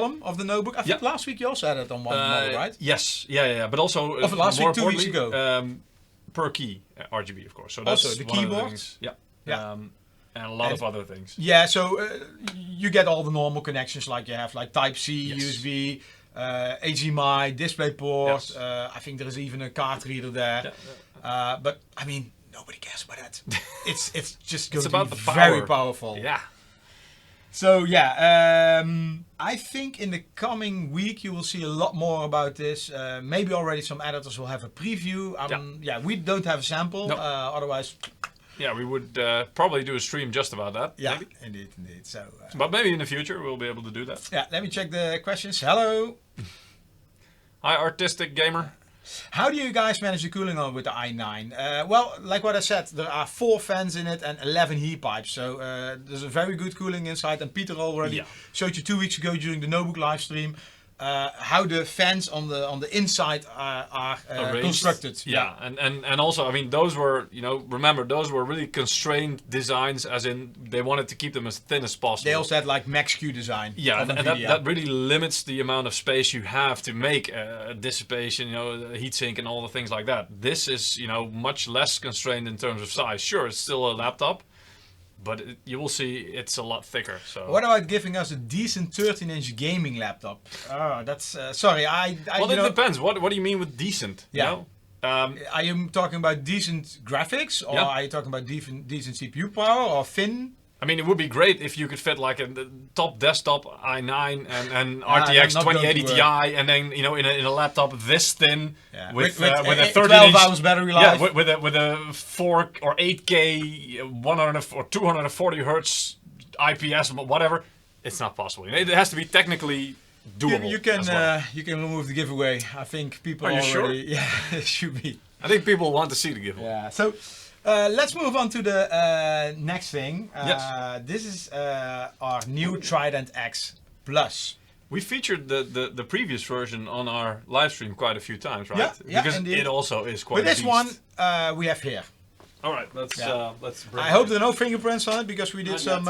column of the Nobook. I think last week you also had it on one model, right? Yes, yeah. But also last week, 2 weeks ago. Per key RGB, of course. So that's also the one keyboard. Of the things. And a lot of other things. Yeah, so you get all the normal connections like you have, like Type-C, USB, HDMI, DisplayPort. Yes. I think there is even a card reader there. But I mean, nobody cares about that. it's just going to be very powerful. Yeah. So yeah, I think in the coming week you will see a lot more about this. Maybe already some editors will have a preview. Yeah, we don't have a sample. No. Otherwise. Yeah, we would probably do a stream just about that. Yeah, maybe. Indeed. So, but maybe in the future we'll be able to do that. Yeah, let me check the questions. Hello. Hi, Artistic Gamer. How do you guys manage the cooling on with the i9? Well, like what I said, there are 4 fans in it and 11 heat pipes. So there's a very good cooling inside. And Peter already showed you 2 weeks ago during the Nobook live stream how the fans on the inside are constructed. Yeah, and also, I mean, those were, remember, those were really constrained designs, as in they wanted to keep them as thin as possible. They also had like Max-Q design. Yeah, and that really limits the amount of space you have to make dissipation, heat sink and all the things like that. This is, much less constrained in terms of size. Sure, it's still a laptop, but you will see it's a lot thicker. So what about giving us a decent 13-inch gaming laptop? Oh, that's sorry. Well, it depends. What do you mean with decent? Yeah. Are you talking about decent graphics, or are you talking about decent CPU power, or thin? I mean, it would be great if you could fit like a top desktop i9 and RTX 2080 Ti, and then in a laptop this thin with a 13-inch 12 hours battery life. Yeah, with a 4 or 8K 100 or 240 hertz IPS, whatever. It's not possible. It has to be technically doable. You can remove the giveaway. I think people. Are you already, sure? Yeah, it should be. I think people want to see the giveaway. Yeah. So. Let's move on to the next thing. This is our new Trident X Plus. We featured the previous version on our live stream quite a few times, right? Yeah, because indeed. it also is quite. But this one we have here. All right, let's. I hope there are no fingerprints on it because we did some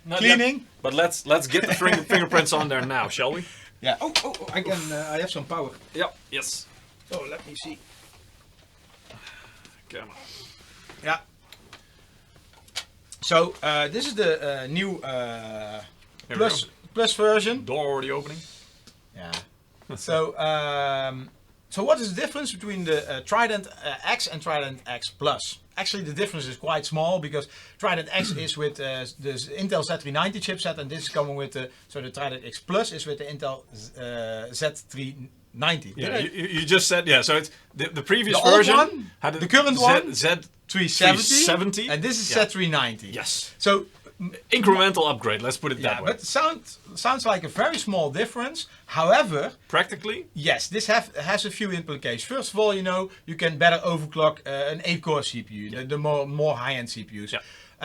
cleaning. Yet. But let's get the fingerprints on there now, shall we? Yeah. Oh, I have some power. Yep. Yes. So let me see. Come on. Yeah. So this is the new plus version. Door already opening. Yeah. So so what is the difference between the Trident X and Trident X Plus? Actually, the difference is quite small because Trident X is with the Intel Z390 chipset, and this is coming with the Trident X Plus is with the Intel Z390. Yeah, you just said So it's the previous the version one, had the current one Z370, and this is Z390. Yes. So incremental upgrade. Let's put it that way. But sounds like a very small difference. However, practically, yes, this has a few implications. First of all, you can better overclock an 8-core CPU, the more high-end CPUs. Yeah.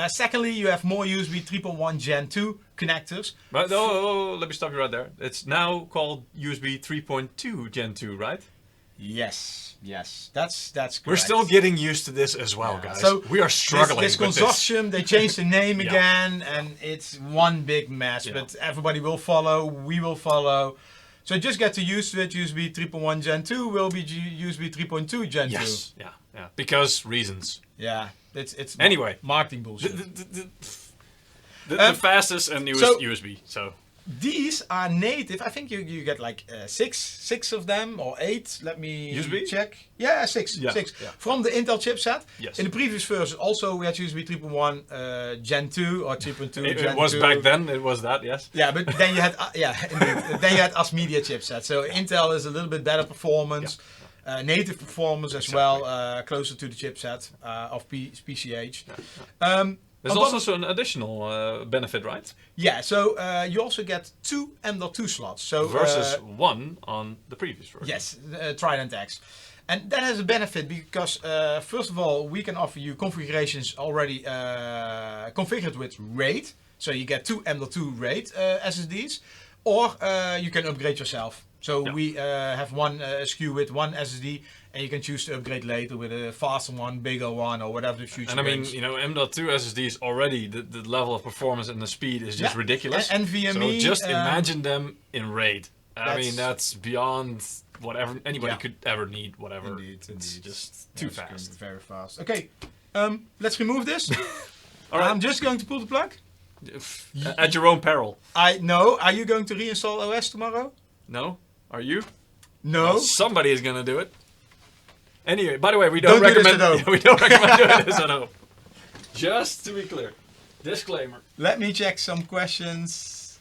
Secondly, you have more USB 3.1 Gen 2 connectors. But let me stop you right there. It's now called USB 3.2 Gen 2, right? Yes, that's correct. We're still getting used to this as well, guys. So we are struggling this with consortium, they changed the name again, and it's one big mess. But everybody will follow, we will follow. So just get used to it. USB 3.1 Gen 2 will be USB 3.2 Gen 2. Yes, yeah. Because reasons. Yeah, it's anyway marketing bullshit. The fastest and newest USB. So. These are native. I think you get like six of them or 8. Let me check. Yeah, 6. Yeah. 6 from the Intel chipset. Yes. In the previous version, also we had USB 3.1 Gen 2 or 3.2 Gen 2. It was back then. It was that. Yes. Yeah, but then you had then you had AS Media chipset. So Intel is a little bit better performance, native performance as well, closer to the chipset of PCIe. There's also an additional benefit, right? Yeah, so you also get 2 M.2 slots. So versus 1 on the previous version. Yes, Trident X. And that has a benefit because, first of all, we can offer you configurations already configured with RAID. So you get 2 M.2 RAID SSDs. Or you can upgrade yourself. So we have one SKU with one SSD, and you can choose to upgrade later with a faster one, bigger one, or whatever the future And I mean, brings. you know, M.2 SSDs already, the level of performance and the speed is just ridiculous. And NVMe. So just imagine them in RAID. I mean, That's- that's beyond whatever anybody could ever need, whatever. Indeed, It's indeed. just too It's going fast. very fast. Okay, let's remove this. All right. I'm just going to pull the plug. At your own peril. I know. Are you going to reinstall OS tomorrow? No? Are you? No. Well, somebody is gonna do it. Anyway, by the way, we don't Don't do this recommend at home. we don't recommend doing this at home. Just to be clear. Disclaimer. Let me check some questions.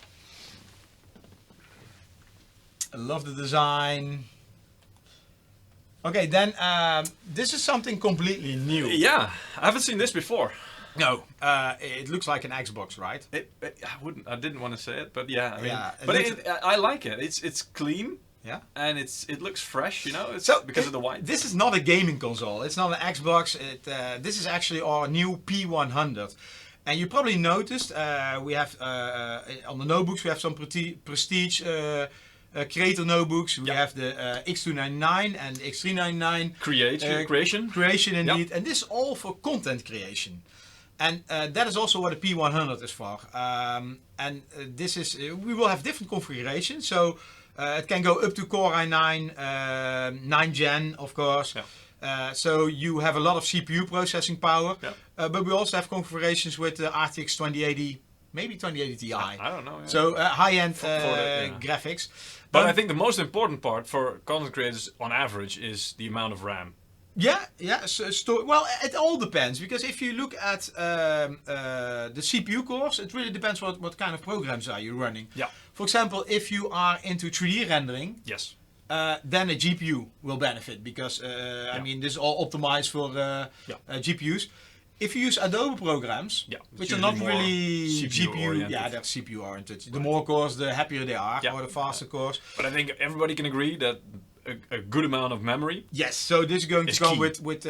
I love the design. Okay, then this is something completely new. Yeah, I haven't seen this before. No, it looks like an Xbox, right? I didn't want to say it, but yeah. I mean, Yeah, but it I like it. It's clean. Yeah. And it looks fresh, you know. It's So because of the white. This is not a gaming console. It's not an Xbox. This is actually our new P100. And you probably noticed we have on the notebooks we have some prestige creator notebooks. We have the X299 and X399. Creation Indeed. And this is all for content creation. And that is also what the P100 is for. This is we will have different configurations. So it can go up to Core i9, 9 Gen, of course. Yeah. So you have a lot of CPU processing power. Yeah. But we also have configurations with the RTX 2080, maybe 2080 Ti. I don't know. Yeah. So high-end that, graphics. But I think the most important part for content creators on average is the amount of RAM. Yeah. So well, it all depends, because if you look at the CPU cores, it really depends what kind of programs are you running. Yeah. For example, if you are into 3D rendering, Yes. then a GPU will benefit, because I mean this is all optimized for GPUs. If you use Adobe programs, which are not usually more really CPU oriented. yeah, they're CPU oriented. The more cores, the happier they are, or the faster cores. But I think everybody can agree that a good amount of memory. Yes, so this is going to come key. with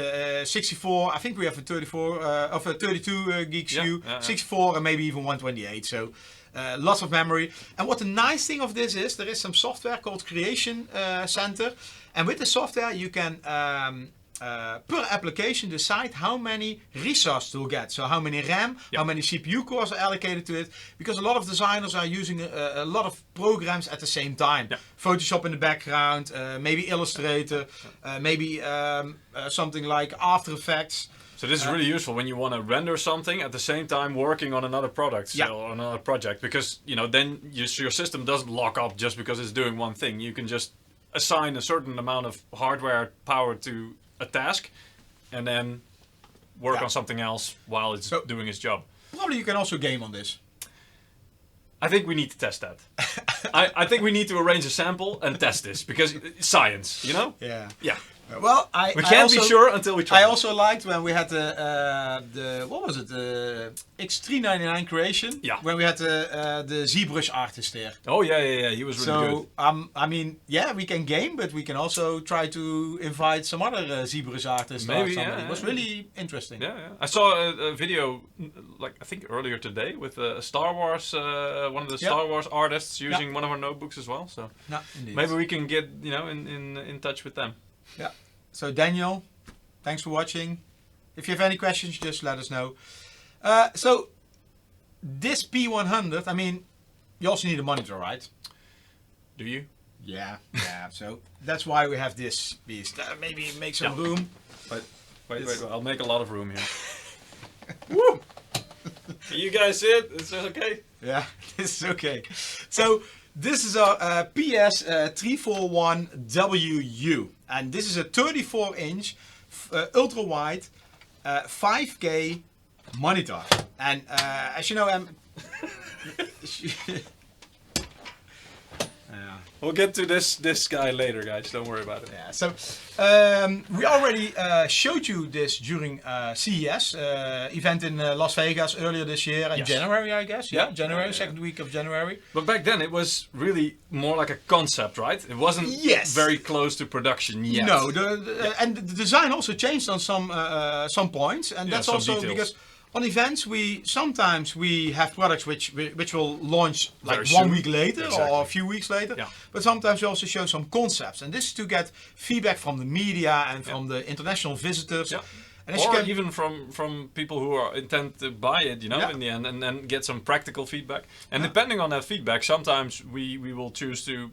64. I think we have a 34 of a 32 gig SKU, 64 and maybe even 128. So lots of memory. And what the nice thing of this is, there is some software called Creation Center, and with the software you can per application decide how many resources to get. So how many RAM, how many CPU cores are allocated to it, because a lot of designers are using a lot of programs at the same time. Photoshop in the background, maybe Illustrator, maybe something like After Effects. So this is really useful when you want to render something at the same time working on another product or another project, because you know then your system doesn't lock up just because it's doing one thing. You can just assign a certain amount of hardware power to a task and then work on something else while it's doing its job. Probably you can also game on this. I think we need to test that. I think we need to arrange a sample and test this, because it's science, you know? Yeah. Well, we can't be sure until we try. I also liked when we had the what was it, the X399 creation. Yeah. When we had the ZBrush artist there. Oh yeah. He was really good. So I mean, yeah, we can game, but we can also try to invite some other ZBrush artists. Maybe. It was really interesting. Yeah. I saw a video, like I think earlier today, with a Star Wars, one of the Star Wars artists using one of our notebooks as well. So maybe we can get in touch with them. Yeah. So Daniel, thanks for watching. If you have any questions, just let us know. So this P100, I mean, you also need a monitor, right? Do you? Yeah. So that's why we have this beast. Maybe make some room. But wait, I'll make a lot of room here. Woo! Can you guys see it? Is this okay? Yeah, this is okay. So this is our PS341WU, and this is a 34-inch ultra-wide 5K monitor. And as you know, we'll get to this guy later, guys. Don't worry about it. Yeah. So we already showed you this during CES event in Las Vegas earlier this year in January, I guess. Yeah, January, second week of January. But back then it was really more like a concept, right? It wasn't very close to production yet. No, and the design also changed on some points, and that's also details. because On events, sometimes we have products which will launch like Very 1 soon. week later Exactly. or a few weeks later. Yeah. But sometimes we also show some concepts, and this is to get feedback from the media and from the international visitors. Yeah. And as you Or can, even from people who are intend to buy it, you know, Yeah. in the end, and then get some practical feedback. And depending on that feedback, sometimes we will choose to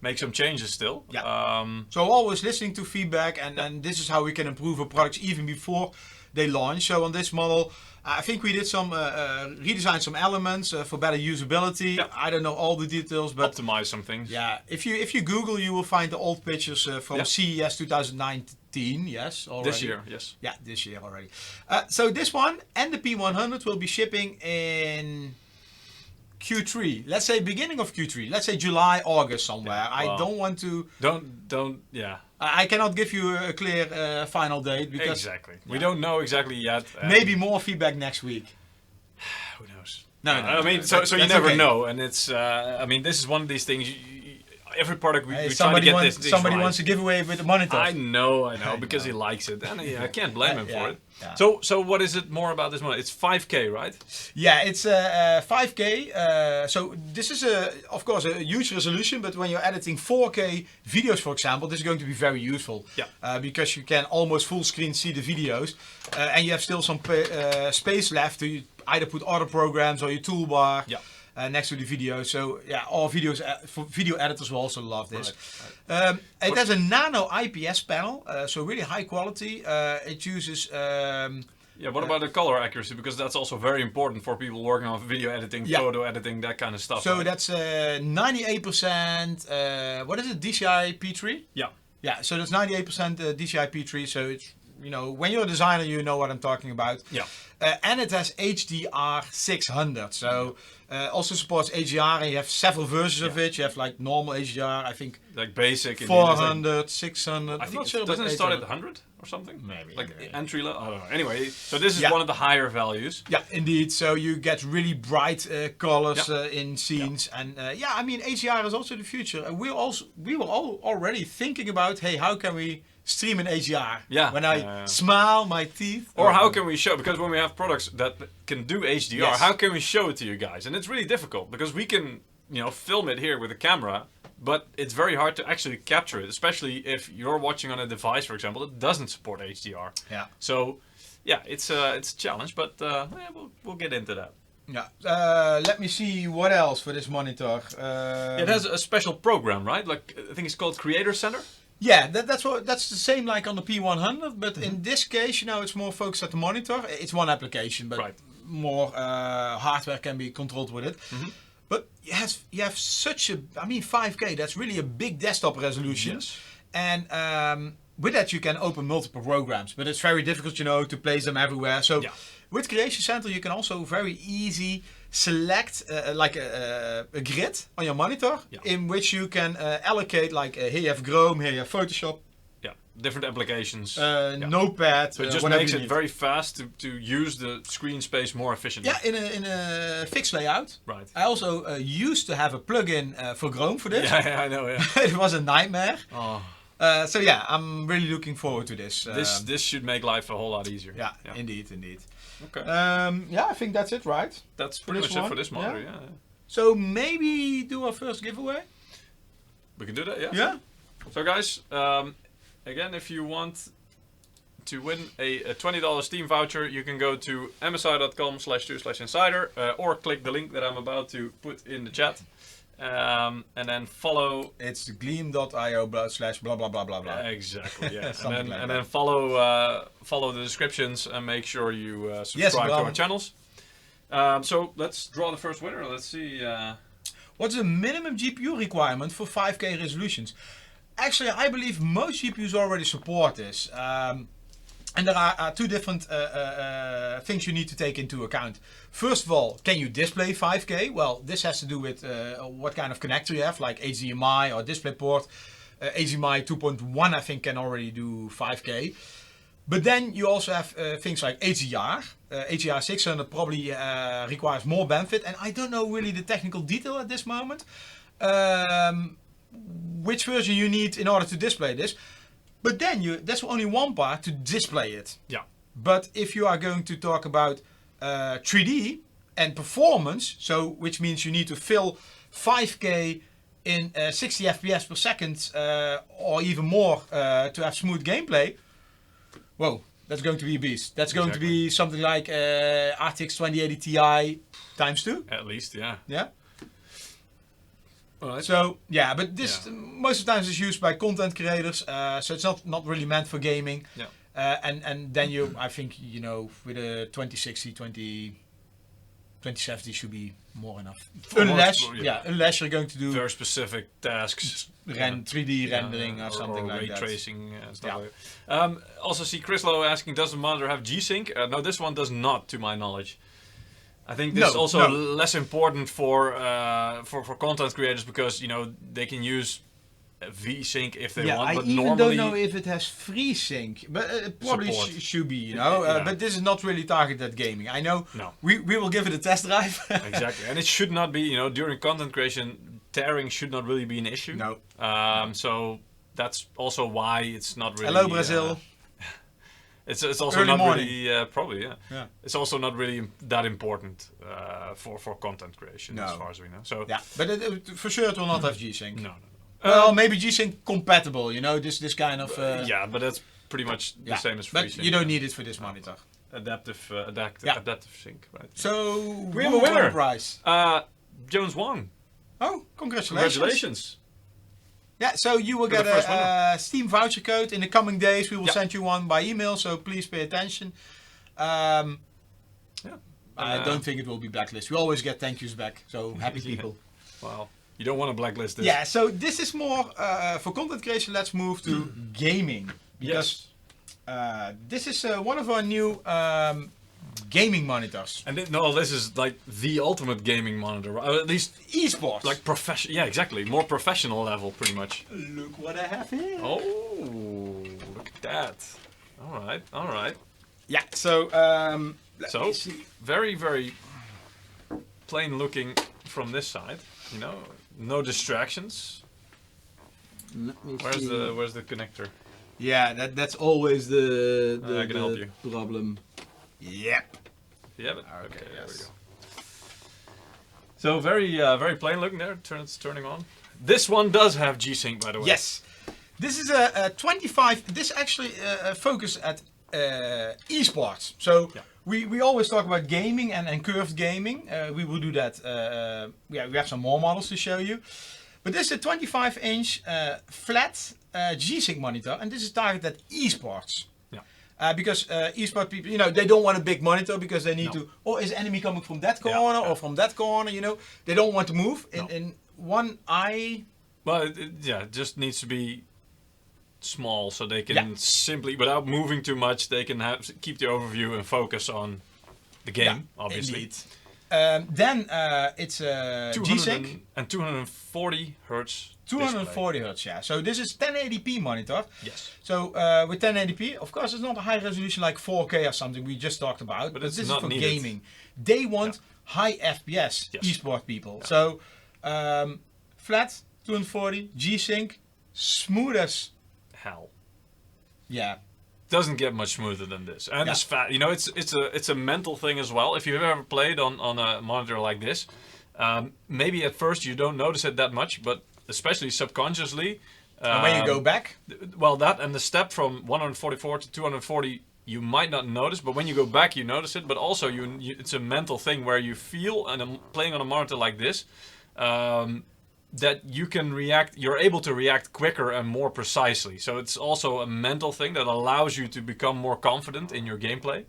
make some changes still. Yeah. So always listening to feedback, and this is how we can improve our products even before they launch. So on this model, I think we did some redesigned some elements for better usability. Yeah. I don't know all the details, but Optimize some things. yeah, if you Google, you will find the old pictures from CES 2019. Yes, already. This year, yes. Yeah, this year already. So this one and the P100 will be shipping in Q3. Let's say beginning of Q3. Let's say July, August somewhere. Yeah, I well, don't want to. Don't. Yeah. I cannot give you a clear final date because Exactly. We don't know exactly yet. maybe more feedback next week. Who knows? No, I mean, so you that's never okay. know, and it's. I mean, this is one of these things. Every product we try to Somebody get wants this somebody right. wants to give away with the monitor. I know, because he likes it, and I can't blame him for it. Yeah. So what is it more about this one? It's 5K, right? Yeah, it's 5K. So this is of course a huge resolution, but when you're editing 4K videos, for example, this is going to be very useful. Yeah. Because you can almost full screen see the videos, and you have still some space left to either put other programs or your toolbar. Yeah. Next to the video, so yeah, all videos for video editors will also love this. Right. It has a nano IPS panel, so really high quality. It uses Yeah, what about the color accuracy? Because that's also very important for people working on video editing, photo editing, that kind of stuff. so right? that's 98%. What is it? DCI P3? Yeah. Yeah, so that's 98% DCI P3. So it's, you know, when you're a designer, you know what I'm talking about. Yeah. And it has HDR 600. So also supports HDR, and you have several versions of it. You have like normal HDR, I think Like basic. 400, 600. I I'm think not sure doesn't about it start at 800. 100 or something? Maybe. Like Maybe. entry level. I don't know. Anyway, so this is Yeah. one of the higher values. Yeah, indeed. So you get really bright colors Yeah. in scenes, and I mean HDR is also the future. And we were already thinking about, hey, how can we stream in HDR? Yeah. When I smile, my teeth. Or how can we show? Because when we have products that can do HDR, Yes. how can we show it to you guys? And it's really difficult because we can, you know, film it here with a camera, but it's very hard to actually capture it, especially if you're watching on a device, for example, that doesn't support HDR. Yeah. So, yeah, it's a challenge, but we'll get into that. Yeah. Let me see what else for this monitor. It has a special program, right? Like I think it's called Creator Center. Yeah, that's the same like on the P100, but in this case, you know, it's more focused at the monitor. It's one application, but Right. more hardware can be controlled with it. But you have such a, I mean, 5K. That's really a big desktop resolution, Yes. and with that you can open multiple programs. But it's very difficult, you know, to place them everywhere. So with Creation Center, you can also very easy select like a grid on your monitor in which you can allocate, like here you have Chrome, here you have Photoshop, Different applications. Notepad. So it just whatever makes you it need. very fast to use the screen space more efficiently. Yeah, in a fixed layout. Right. I also used to have a plugin for Chrome for this. Yeah, I know. Yeah. It was a nightmare. Oh, So yeah, I'm really looking forward to this. this should make life a whole lot easier. Yeah, indeed. Okay. Yeah, I think that's it, right? That's pretty this much it one? for this monitor. Yeah. So maybe do our first giveaway. We can do that. Yeah. Yeah. So guys, again, if you want to win a $20 Steam voucher, you can go to msi.com/2/insider or click the link that I'm about to put in the chat. And then follow. It's gleam.io/blah blah blah blah blah. Exactly, yeah. Something like and that. then follow the descriptions and make sure you subscribe to our channels. So let's draw the first winner. Let's see. What's the minimum GPU requirement for 5K resolutions? Actually, I believe most GPUs already support this. And there are two different things you need to take into account. First of all, can you display 5K? Well, this has to do with what kind of connector you have, like HDMI or DisplayPort. HDMI 2.1, I think, can already do 5K. But then you also have things like HDR. HDR 600 probably requires more bandwidth. And I don't know really the technical detail at this moment. Which version you need in order to display this. But then that's only one part to display it. Yeah. But if you are going to talk about 3D and performance, so which means you need to fill 5K in 60 FPS per second or even more to have smooth gameplay. Whoa, that's going to be a beast. That's going to be something like RTX 2080 Ti times 2. At least, yeah. Yeah. Alright. So yeah, but this most of the times is used by content creators, so it's not really meant for gaming. Yeah. And then I think with a 2060, 2070 should be more enough. Unless you're going to do very specific tasks, 3D rendering or something like ray that. tracing and stuff like that. Also see Chris Lowe asking, does the monitor have G-Sync? No, this one does not, to my knowledge. I think this is also less important for content creators because they can use V-Sync if they want. But I even normally don't know if it has FreeSync, but it probably should be. But this is not really targeted at gaming. I know. No. We will give it a test drive. Exactly, and it should not be. During content creation, tearing should not really be an issue. No. So that's also why it's not really. Hello, Brazil. It's also early not morning. really probably yeah. It's also not really that important for content creation as far as we know. So yeah, but for sure it will not have G-Sync. No. Well, maybe G-Sync compatible. This kind of. Yeah, but that's pretty much the same as FreeSync. But you don't need it for this monitor. Adaptive sync, right? So we have a winner. Prize. Jones Wong. Oh, congratulations! Yeah, so you will get a Steam voucher code in the coming days. We will send you one by email, so please pay attention. I don't think it will be blacklisted. We always get thank yous back, so happy people. Wow. You don't want to blacklist this. Yeah, so this is more for content creation. Let's move to gaming. Because this is one of our new gaming monitors. And this is like the ultimate gaming monitor, or at least esports. Like professional, yeah, exactly. More professional level, pretty much. Look what I have here. Oh, look at that. All right. Yeah, so let me see. Very, very plain looking from this side. No distractions. Let me see. Where's the connector? Yeah, that's always the I can help you. Problem. Yep. Yeah, but okay, there we go. So very plain looking there. It's turning on. This one does have G-Sync, by the way. Yes. This is a 25. This actually focus at esports. So we always talk about gaming and curved gaming. We will do that. We have some more models to show you. But this is a 25-inch flat G-Sync monitor, and this is targeted at esports. Because esports people, they don't want a big monitor because they need to. Oh, is enemy coming from that corner or from that corner? They don't want to move in one eye. Well, it just needs to be small so they can simply, without moving too much, they can keep the overview and focus on the game. Obviously. Indeed. Then it's G-Sync and 240 hertz. 240 hertz, yeah. So this is 1080p monitor. Yes. So with 1080p, of course, it's not a high resolution like 4K or something we just talked about. But this is for gaming. They want high FPS, esport people. Yeah. So flat 240 G-Sync, smooth as hell. Yeah. Doesn't get much smoother than this, and it's fat. It's a mental thing as well. If you've ever played on a monitor like this, maybe at first you don't notice it that much, but especially subconsciously. And when you go back? Well, that and the step from 144 to 240, you might not notice, but when you go back, you notice it. But also, it's a mental thing where you feel, and playing on a monitor like this, that you can react. You're able to react quicker and more precisely. So it's also a mental thing that allows you to become more confident in your gameplay.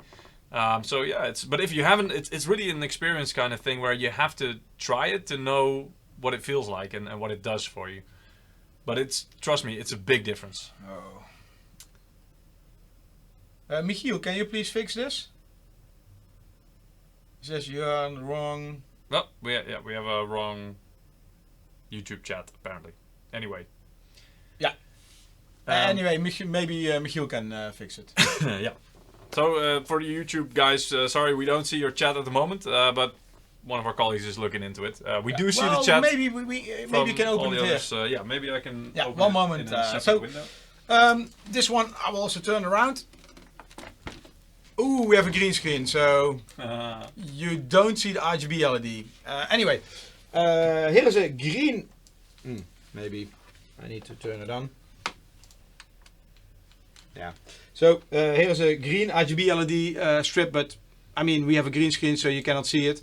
So yeah, but if you haven't, it's really an experience kind of thing where you have to try it to know what it feels like and what it does for you. But trust me, it's a big difference. Oh. Michiel, can you please fix this? It says you're on the wrong. Well, we have a wrong YouTube chat apparently. Anyway. Yeah. Anyway, maybe Michiel can fix it. Yeah. So for the YouTube guys, sorry we don't see your chat at the moment, but one of our colleagues is looking into it. We do see the chat. Maybe maybe you can open it here. Yeah, maybe I can. Yeah, open one it moment. In a window. This one I will also turn around. Ooh, we have a green screen, so you don't see the RGB LED. Anyway, here is a green... maybe I need to turn it on. Yeah. So here is a green RGB LED strip, but I mean we have a green screen, so you cannot see it.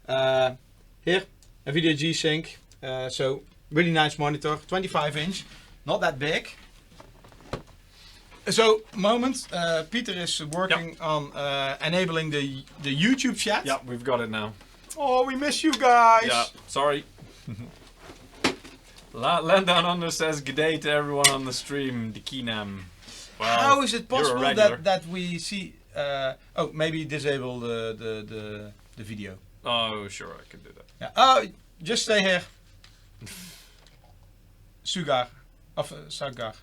Here, a video G-Sync. So really nice monitor, 25-inch, not that big. So, Peter is working on enabling the YouTube chat. Yeah, we've got it now. Oh, we miss you guys. Yeah, sorry. Land Down Under says good day to everyone on the stream, the Keenam. Well, how is it possible that we see... oh, maybe disable the video. Oh, sure, I can do that. Yeah. Oh, just stay here. Sugar. Of Sagar.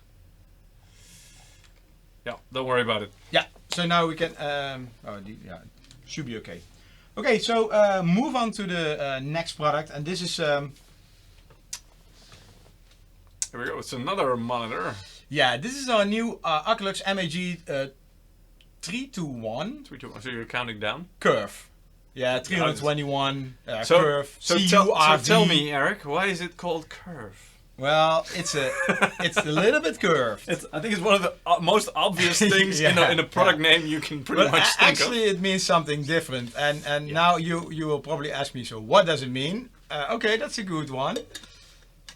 Yeah, don't worry about it. Yeah, so now we can... yeah, should be okay. Okay, so move on to the next product. And this is... Here we go, it's another monitor. Yeah, this is our new Oculus Energy T21. So you're counting down? Curve. Yeah, 321 so, curve. So tell me, Eric, why is it called curve? Well, it's a little bit curved. I think it's one of the most obvious things in a product name you can pretty much think actually, it means something different. And now you will probably ask me, so what does it mean? Okay, that's a good one.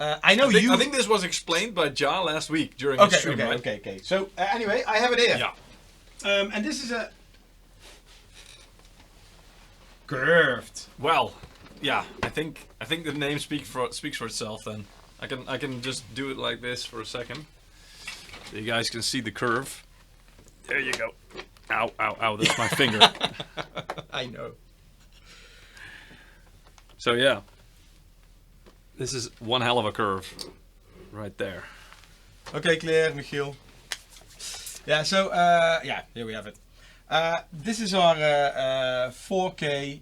I think this was explained by Ja last week during the stream, right? Okay. So anyway, I have it here. Yeah. And this is a curved. Well, yeah. I think the name speaks for itself. Then I can just do it like this for a second, so you guys can see the curve. There you go. Ow, ow, ow! That's my finger. I know. So yeah. This is one hell of a curve, right there. Okay, clear, Michiel. Yeah, so here we have it. This is our 4K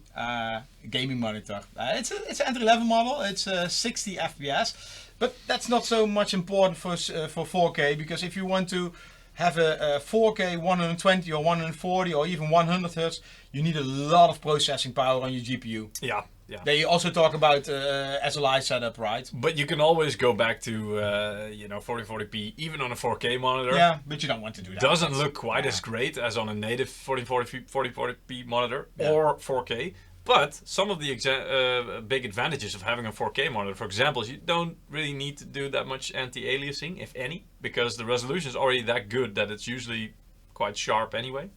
gaming monitor. It's an entry-level model. It's 60 FPS, but that's not so much important for 4K, because if you want to have a 4K 120 or 140 or even 100 Hz, you need a lot of processing power on your GPU. Yeah. Yeah. They also talk about SLI setup, right? But you can always go back to 4040p even on a 4K monitor. Yeah, but you don't want to do that. Doesn't look quite as great as on a native 4040p monitor or 4K. But some of the big advantages of having a 4K monitor, for example, is you don't really need to do that much anti-aliasing, if any, because the resolution is already that good that it's usually quite sharp anyway.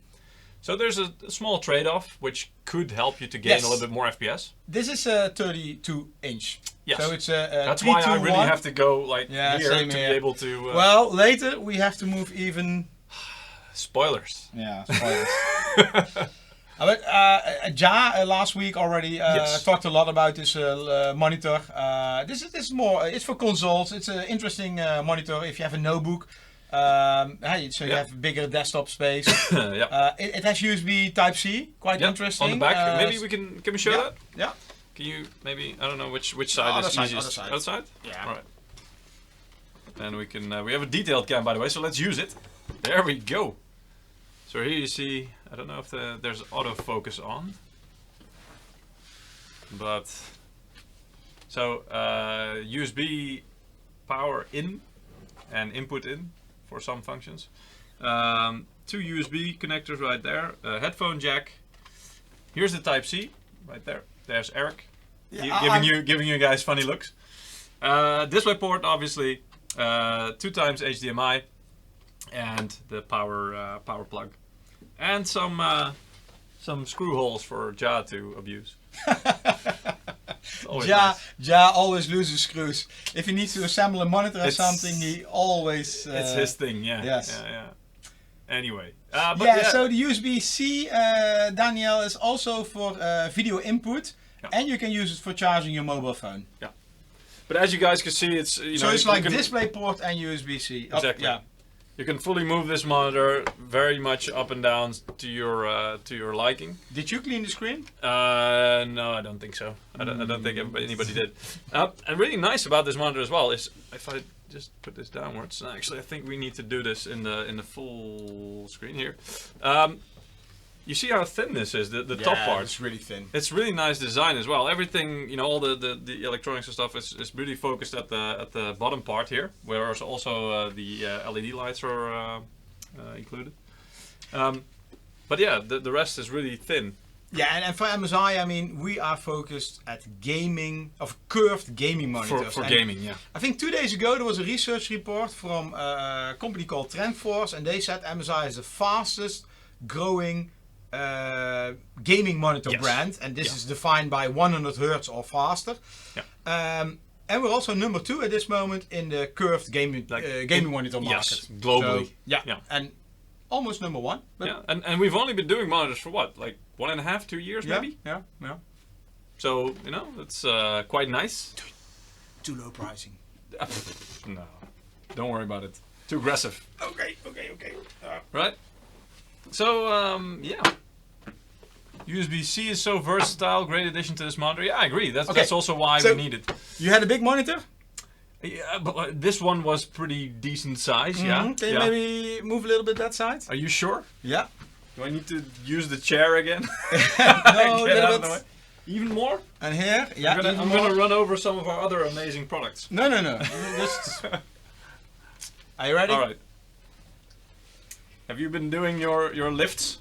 So there's a small trade-off, which could help you to gain a little bit more FPS. This is a 32-inch. Yes. So it's a that's why I really have to go like here to be able to... well, later we have to move even... Spoilers. Yeah, spoilers. But Ja last week already talked a lot about this monitor. This is more... It's for consoles. It's an interesting monitor if you have a Nobook. So you have bigger desktop space. It has USB Type-C, quite interesting. On the back, maybe can we show that? Yeah. Can you maybe, I don't know which side is easiest. Other side? Yeah. All right. Then we can, we have a detailed cam by the way, so let's use it. There we go. So here you see, I don't know if there's autofocus on. But, so USB power in and input in for some functions. 2 USB connectors right there, a headphone jack. Here's the Type-C right there. There's Eric, giving you guys funny looks. Display port, obviously, 2 times HDMI, and the power plug, and some screw holes for Ja to abuse. Ja always loses screws. If he needs to assemble a monitor or something, he always... it's his thing, yeah. Yes. Yeah. Anyway. So the USB-C, Daniel, is also for video input. Yeah. And you can use it for charging your mobile phone. Yeah. But as you guys can see, it's... so it's like DisplayPort and USB-C. Exactly. Yeah. You can fully move this monitor very much up and down to your liking. Did you clean the screen? No, I don't think so. I don't think anybody did. And really nice about this monitor as well is if I just put this downwards. Actually, I think we need to do this in the full screen here. You see how thin this is, the top part. It's really thin. It's really nice design as well. Everything, you know, all the electronics and stuff is really focused at the bottom part here, whereas also the LED lights are included. But yeah, the rest is really thin. Yeah, and for MSI, I mean, we are focused at gaming, of curved gaming monitors. For gaming, yeah. I think 2 days ago there was a research report from a company called Trident X, and they said MSI is the fastest growing gaming monitor brand, and this is defined by 100 Hz or faster. Yeah. And we're also number 2 at this moment in the curved gaming monitor market. Yes, globally. So, yeah, and almost number 1. Yeah, and we've only been doing monitors for what, like 1.5, 2 years maybe? Yeah. So, you know, it's quite nice. Too low pricing. No, don't worry about it. Too aggressive. Okay. Right? So, yeah. USB-C is so versatile, great addition to this monitor. Yeah, I agree. That's also why we need it. You had a big monitor? Yeah, but this one was pretty decent size, yeah. Can you maybe move a little bit that side? Are you sure? Yeah. Do I need to use the chair again? No, a little bit. Even more? And here? Yeah, I'm gonna run over some of our other amazing products. No. Just... Are you ready? Alright. Have you been doing your lifts?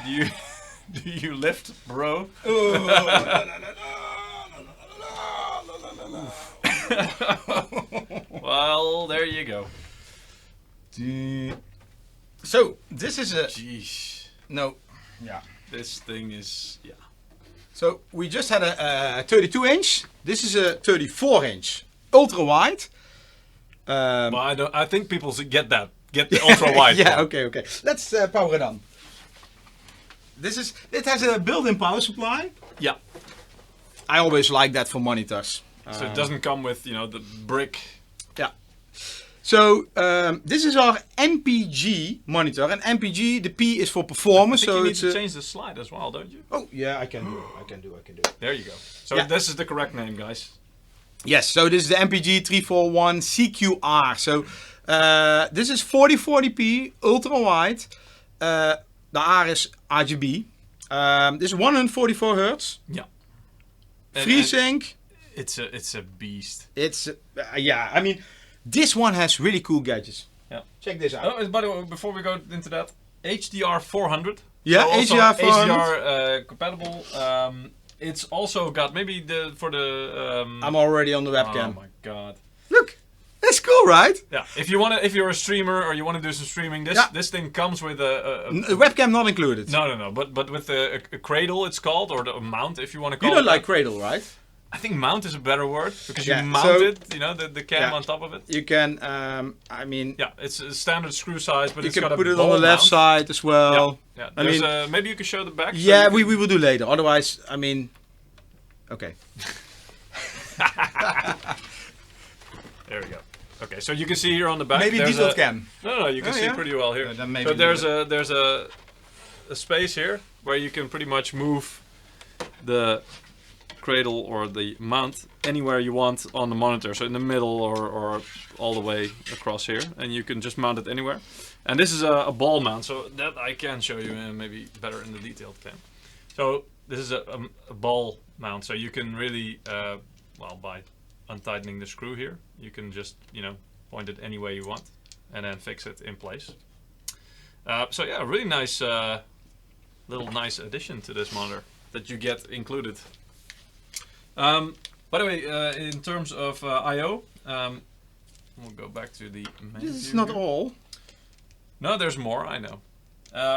Do you lift, bro? Well, there you go. So, this is a... Jeez. No. Yeah. This thing is... Yeah. So, we just had a 32-inch. This is a 34-inch. Ultra-wide. Well, I think people should get that. Get the ultra-wide. Yeah, okay. Let's power it on. It has a built-in power supply. Yeah. I always like that for monitors. So it doesn't come with, you know, the brick. Yeah. So this is our MPG monitor, and MPG, the P is for performance. I think so you need it's to change the slide as well, don't you? Oh yeah, I can do it. There you go. So this is the correct name, guys. Yes. So this is the MPG 341 CQR. So this is 4040p ultra wide. The R is RGB. This is 144 Hz. Yeah. FreeSync. It's a beast. It's yeah. I mean, this one has really cool gadgets. Yeah. Check this out. Oh, by the way, before we go into that, HDR 400. Yeah, so HDR 400. HDR compatible. It's also got maybe for the. I'm already on the webcam. Oh my god! Look, that's cool, right? Yeah. If you're a streamer or you want to do some streaming, this thing comes with a webcam not included. No. But with a cradle, it's called, or a mount, if you want to call it. You don't like cradle, right? I think mount is a better word because you mount it, you know, the cam on top of it. You can, I mean... Yeah, it's a standard screw size, but you it's got a put it on the left side as well. Yeah. I mean, maybe you can show the back. Yeah, we will do later. Otherwise, I mean... Okay. There we go. Okay, so you can see here on the back. Maybe detailed cam. No, you can see pretty well here. So there's a space here where you can pretty much move the cradle or the mount anywhere you want on the monitor, so in the middle or all the way across here, and you can just mount it anywhere. And this is a ball mount, so that I can show you maybe better in the detailed cam. So this is a ball mount, so you can really well, by untightening the screw here, you can just, you know, point it any way you want and then fix it in place. So yeah, really nice little nice addition to this monitor that you get included. By the way, in terms of I/O, we'll go back to the menu. This is not all. No, there's more, I know.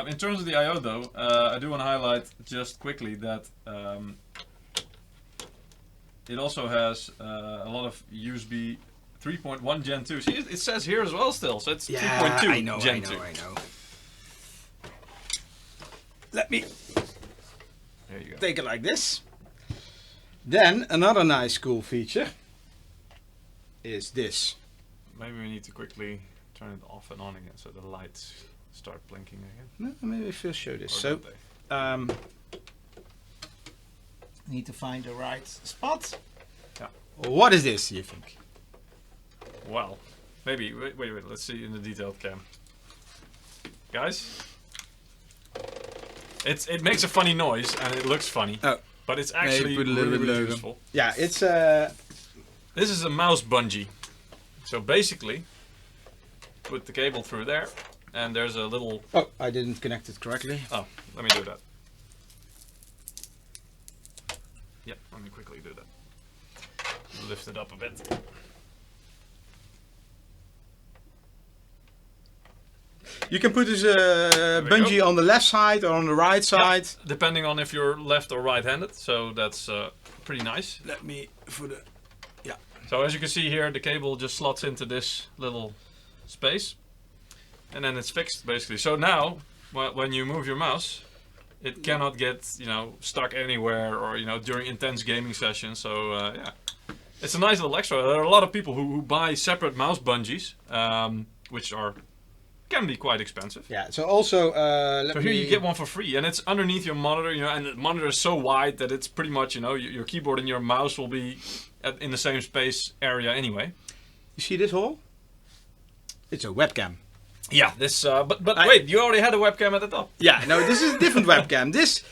In terms of the I/O though, I do want to highlight just quickly that it also has a lot of USB 3.1 Gen 2. See, it says here as well still, so it's 3.2 Gen 2. I know. Let me There you go. take it like this. Then another nice cool feature is this. Maybe we need to quickly turn it off and on again so the lights start blinking again. No, maybe I first show this. Or So, don't they? need to find the right spot. Yeah. What is this, you think? Well, maybe. Wait. Let's see in the detailed cam. Guys, It makes a funny noise and it looks funny, but it's actually really useful. Yeah, it's This is a mouse bungee. So basically, put the cable through there, and there's a little... Oh, I didn't connect it correctly. Oh, let me do that. Yep, let me quickly do that. Lift it up a bit. You can put this bungee on the left side or on the right side. Yep, depending on if you're left or right-handed, so that's pretty nice. Let me, So as you can see here, the cable just slots into this little space, and then it's fixed basically. So now, when you move your mouse, it cannot get stuck anywhere or during intense gaming sessions. So yeah, it's a nice little extra. There are a lot of people who buy separate mouse bungees, which can be quite expensive. Yeah. So also, so here you get one for free, and it's underneath your monitor. And the monitor is so wide that it's pretty much your keyboard and your mouse will be in the same space area anyway. You see this hole? It's a webcam. Yeah, this. But wait, you already had a webcam at the top. Yeah, no, this is a different webcam. This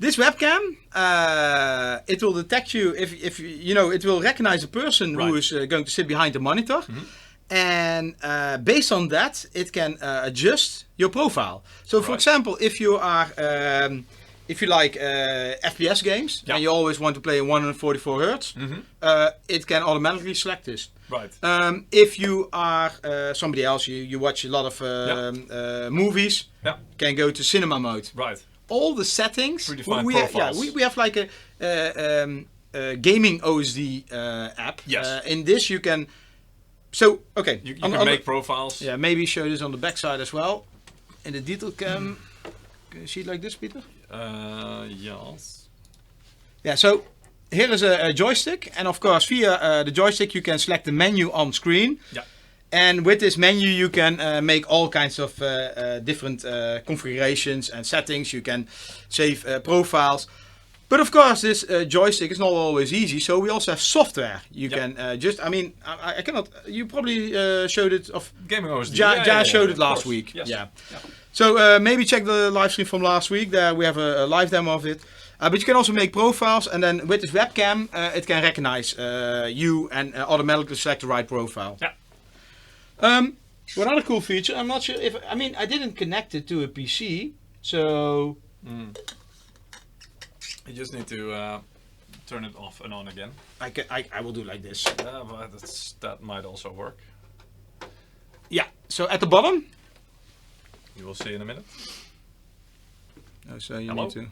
webcam, it will detect you if it will recognize a person who is going to sit behind the monitor, and based on that, it can adjust your profile. So, for example, if you are if you like FPS games and you always want to play in 144 hertz, it can automatically select this. Right. If you are somebody else, you watch a lot of movies, can go to cinema mode. Right. All the settings. Predefined profiles. We have like a gaming OSD app. Yes. In this you can. So okay. You can make profiles. Yeah. Maybe show this on the back side as well. In the detail cam. Can you see it like this, Peter? Yes. Yeah. So. Here is a joystick, and of course via the joystick you can select the menu on screen. Yeah. And with this menu you can make all kinds of different configurations and settings. You can save profiles. But of course this joystick is not always easy, so we also have software. You can I cannot, you probably showed it of... Gaming OSD. Ja showed it last week. Yes. Yeah. So maybe check the live stream from last week. There we have a live demo of it. But you can also make profiles, and then with this webcam, it can recognize you and automatically select the right profile. Yeah. One other cool feature, I'm not sure if, I didn't connect it to a PC, so... You just need to turn it off and on again. I will do like this. But that might also work. Yeah, so at the bottom... You will see in a minute. Oh, so you Hello? need to...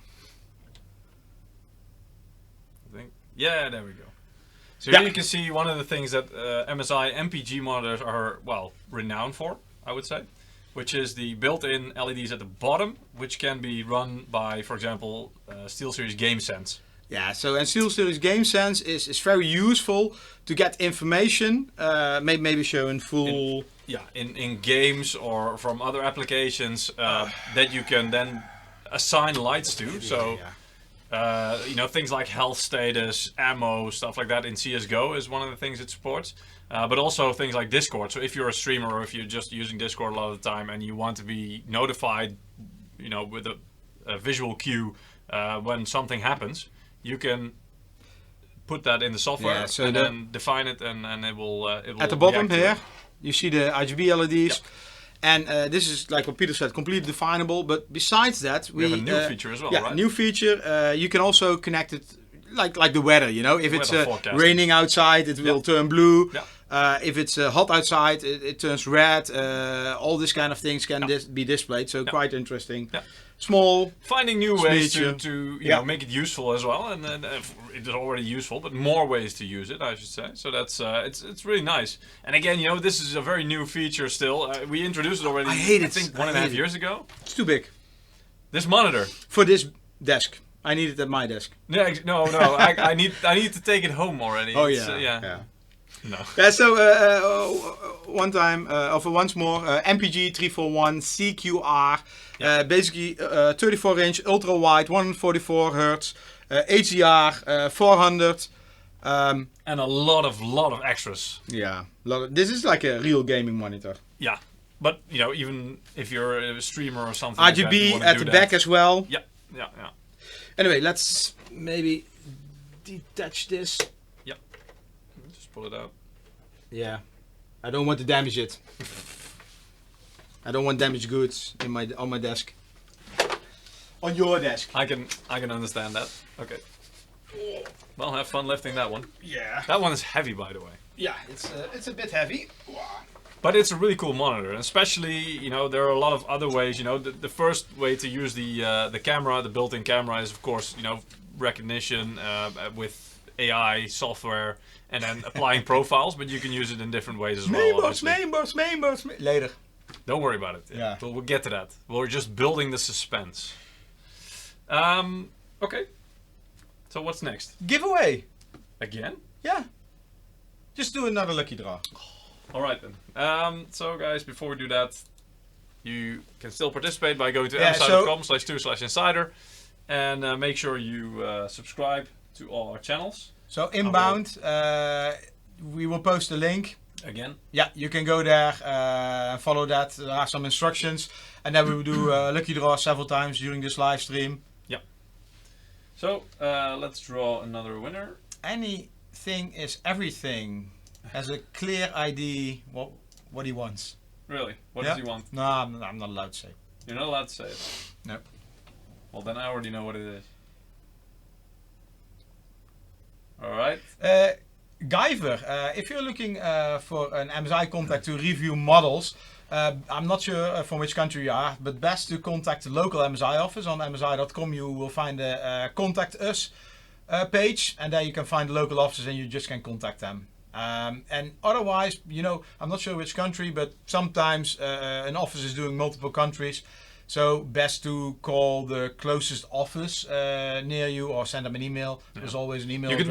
Yeah, there we go. So here you can see one of the things that MSI MPG monitors are, renowned for, I would say, which is the built-in LEDs at the bottom, which can be run by, for example, SteelSeries GameSense. Yeah, so and SteelSeries GameSense is very useful to get information, maybe show in full... In games or from other applications that you can then assign lights to. So. Things like health status, ammo, stuff like that in CSGO is one of the things it supports. But also things like Discord. So if you're a streamer or if you're just using Discord a lot of the time and you want to be notified, with a visual cue when something happens, you can put that in the software and then define it and it will at the bottom here, you see the RGB LEDs. And this is, like what Peter said, completely definable. But besides that, we have a new feature as well, right? New feature. You can also connect it like the weather. If it's raining outside, it will turn blue. If it's hot outside, it turns red. All these kind of things can be displayed. So quite interesting. Small. Finding new ways to make it useful as well, and it is already useful, but more ways to use it, I should say. So that's it's really nice. And again, this is a very new feature still. We introduced it already. I think 1.5 years ago. It's too big. This monitor for this desk. I need it at my desk. Yeah, no. I need to take it home already. Oh yeah. No. Yeah, so once more, MPG 341 CQR, basically 34-inch, ultra wide, 144 hertz, HDR 400, and a lot of extras. Yeah, this is like a real gaming monitor. Yeah, but even if you're a streamer or something, RGB like that, at the back as well. Yeah. Yeah, yeah. Anyway, let's maybe detach this. Yep. Just pull it out. Yeah, I don't want to damage it. I don't want damaged goods in on my desk. On your desk. I can understand that. Okay. Well, have fun lifting that one. Yeah. That one is heavy, by the way. Yeah, it's a bit heavy. But it's a really cool monitor, and especially, you know, there are a lot of other ways. You know, the first way to use the camera, the built-in camera, is of course, you know, recognition with AI software, and then applying profiles. But you can use it in different ways as well. Mainboards. Later. Don't worry about it. Yeah. We'll get to that. We're just building the suspense. Okay. So what's next? Giveaway. Again? Yeah. Just do another lucky draw. Alright then. So guys, before we do that, you can still participate by going to msi.com/2/insider and make sure you subscribe to all our channels. So inbound, we will post a link. Again? Yeah, you can go there and follow that. There are some instructions. And then we will do lucky draw several times during this live stream. Yeah. So, let's draw another winner. Anything is everything. Has a clear ID what he wants. Really? What does he want? No, I'm not allowed to say. You're not allowed to say it? No. Well, then I already know what it is. Alright. Guyver, if you're looking for an MSI contact to review models, I'm not sure from which country you are, but best to contact the local MSI office. On msi.com you will find the Contact Us page, and there you can find the local offices and you just can contact them. And otherwise, you know, I'm not sure which country, but sometimes an office is doing multiple countries. So best to call the closest office near you or send them an email. Yeah. There's always an email address.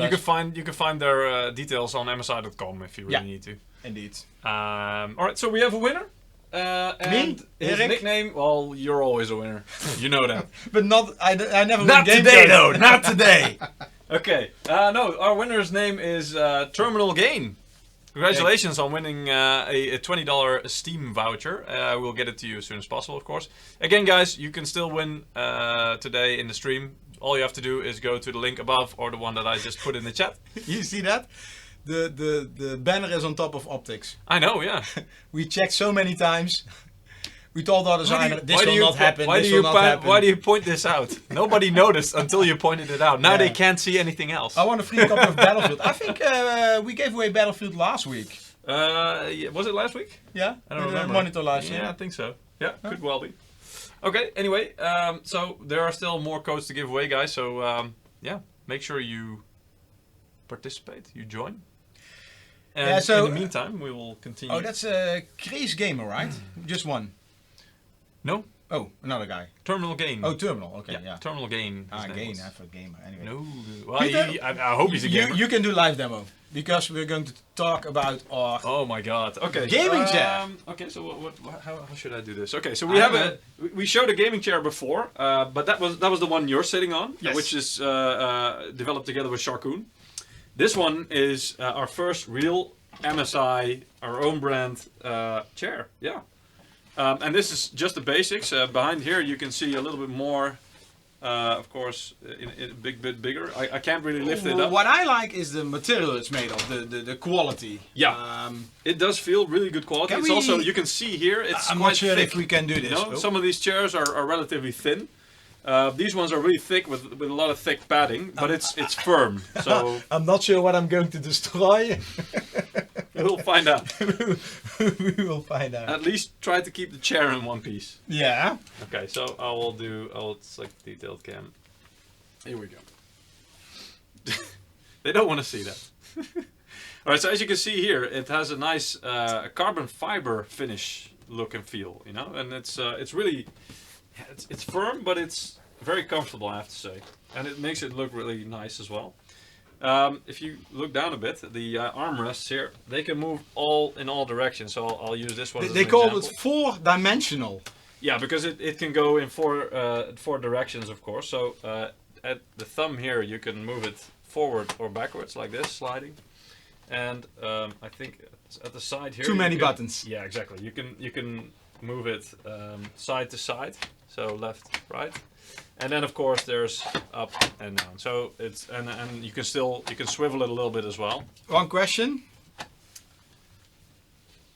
You can find their details on msi.com if you really need to. Indeed. Alright, so we have a winner. And his nickname, well, you're always a winner. You know that. But I never Not win game today codes. though, not today. Okay, no, our winner's name is Terminal Gain. Congratulations on winning a $20 Steam voucher. We'll get it to you as soon as possible, of course. Again, guys, you can still win today in the stream. All you have to do is go to the link above or the one that I just put in the chat. You see that? The banner is on top of optics. I know, yeah. We checked so many times. We told our designer, this will not happen, why do you point this out? Nobody noticed until you pointed it out. Now they can't see anything else. I want a free copy of Battlefield. I think we gave away Battlefield last week. Was it last week? Yeah, I don't remember. Monitor last year. Yeah, I think so. Yeah, could well be. Okay, anyway, so there are still more codes to give away, guys. So, yeah, make sure you participate, you join. And so in the meantime, we will continue. Oh, that's Craze Gamer, right? Just one. No. Oh, another guy. Terminal Gain. Oh, Terminal. Okay, yeah. Terminal Gain. Gain. I thought gamer. Anyway. No. Well, I hope he's a gamer. You can do live demo because we're going to talk about our. Oh my God. Okay. Gaming chair. Okay. So how should I do this? Okay. So we showed a gaming chair before, but that was the one you're sitting on, yes. Which is developed together with Sharkoon. This one is our first real MSI, our own brand chair. Yeah. And this is just the basics. Behind here you can see a little bit more, of course, in a bit bigger. I can't really lift it up. What I like is the material it's made of, the quality. Yeah, it does feel really good quality. It's also, you can see here, it's I'm quite not sure thick. if we can do this. You know, some of these chairs are relatively thin. These ones are really thick with a lot of thick padding, but it's firm. So I'm not sure what I'm going to destroy. We'll find out. We will find out. At least try to keep the chair in one piece. Yeah. Okay, so I will select detailed cam. Here we go. They don't want to see that. Alright, so as you can see here, it has a nice carbon fiber finish look and feel, you know, and it's really, it's firm, but it's very comfortable, I have to say, and it makes it look really nice as well. If you look down a bit, the armrests here, they can move in all directions. So I'll use this one. They call it 4-dimensional. Yeah, because it can go in four directions, of course. So at the thumb here, you can move it forward or backwards like this, sliding. And I think at the side here, too many buttons. Yeah, exactly. You can move it side to side, so left, right, and then of course there's up and down. So it's and you can swivel it a little bit as well. One question.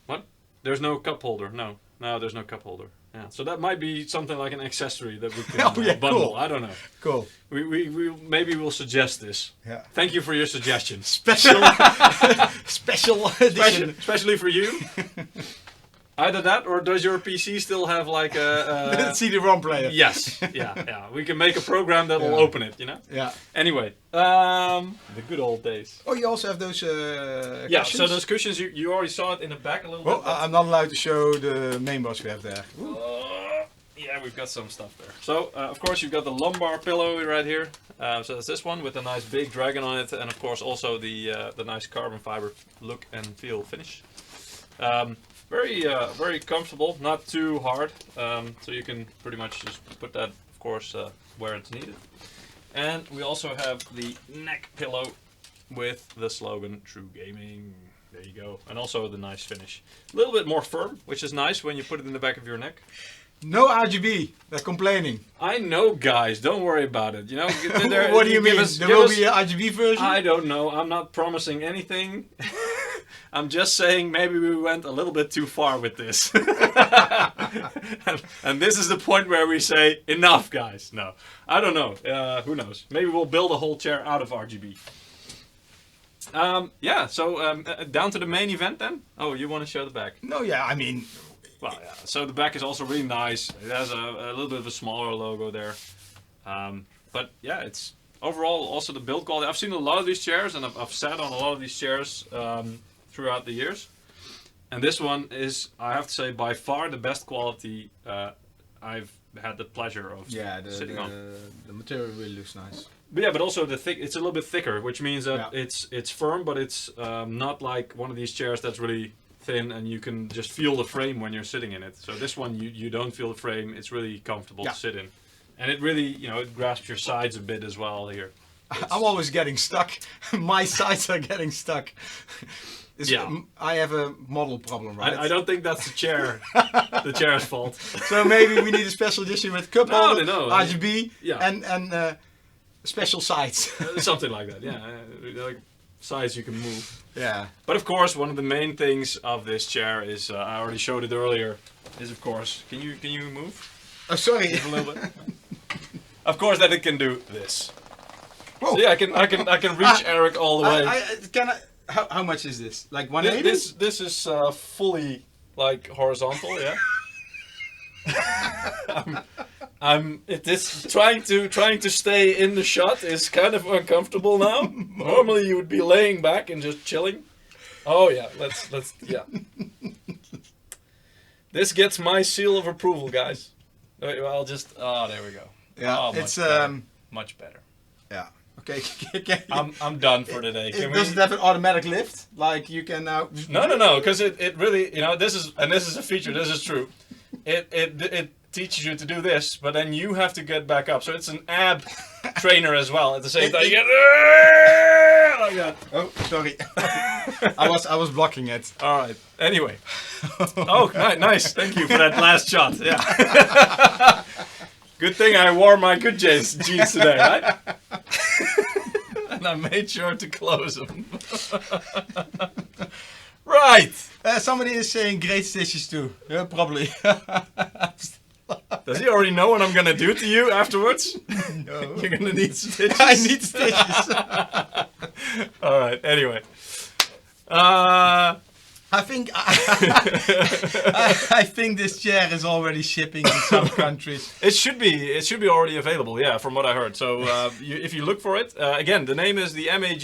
What? There's no cup holder. No, there's no cup holder. Yeah, so that might be something like an accessory that we can bundle. Cool. I don't know. Cool. We maybe we'll suggest this. Yeah. Thank you for your suggestion. Special edition. Especially for you. Either that, or does your PC still have like a CD-ROM player? Yes. Yeah. We can make a program that will open it. You know. Yeah. Anyway, the good old days. Oh, you also have those Yeah. cushions? So those cushions, you already saw it in the back a little Well, bit. I'm not allowed to show the main box we have there. Yeah, we've got some stuff there. So, of course, you've got the lumbar pillow right here. So it's this one with a nice big dragon on it, and of course also the nice carbon fiber look and feel finish. Very comfortable, not too hard. So you can pretty much just put that, of course, where it's needed. And we also have the neck pillow with the slogan "True Gaming." There you go, and also the nice finish. A little bit more firm, which is nice when you put it in the back of your neck. No RGB. They're complaining. I know, guys. Don't worry about it. You know. What do you mean? There will be an RGB version? I don't know. I'm not promising anything. I'm just saying maybe we went a little bit too far with this. And this is the point where we say enough, guys. No, I don't know. Who knows? Maybe we'll build a whole chair out of RGB. Yeah. So down to the main event then. Oh, you want to show the back? No, yeah. I mean. Well, yeah. So the back is also really nice. It has a little bit of a smaller logo there. But yeah, it's overall also the build quality. I've seen a lot of these chairs, and I've sat on a lot of these chairs throughout the years. And this one is, I have to say, by far the best quality I've had the pleasure of sitting on. The material really looks nice. But yeah, but also it's a little bit thicker, which means that it's firm, but it's not like one of these chairs that's really thin and you can just feel the frame when you're sitting in it. So this one you don't feel the frame. It's really comfortable to sit in, and it really it grasps your sides a bit as well here. I'm always getting stuck. My sides are getting stuck. I have a model problem, right? I don't think that's the chair's fault. So maybe we need a special edition with cup holder, RGB, and special sides. Something like that. Yeah, like sides you can move. Yeah. But of course, one of the main things of this chair is I already showed it earlier. Is of course, can you move? Oh, sorry. Just a little bit. Of course, that it can do this. Whoa. So yeah, I can reach Eric all the way. How much is this? Like 180? This is fully like horizontal. Yeah. This trying to stay in the shot is kind of uncomfortable now. Normally you would be laying back and just chilling. Oh yeah, let's yeah. This gets my seal of approval, guys. I'll just there we go. Yeah, it's much better. Yeah. Okay. I'm done for today. Does it have an automatic lift? Like you can now? No, because it really this is a feature. This is true. It teaches you to do this, but then you have to get back up. So it's an ab trainer as well. At the same time, you get like that. Oh, sorry. I was blocking it. All right. Anyway. Oh, nice. Thank you for that last shot. Yeah. Good thing I wore my good jeans today, right? And I made sure to close them. Right. Somebody is saying great stitches too. Yeah, probably. Does he already know what I'm gonna do to you afterwards? No. You're gonna need stitches. I need stitches. All right. Anyway. I think I think this chair is already shipping in some countries. It should be already available. Yeah, from what I heard. So if you look for it, again, the name is the MAG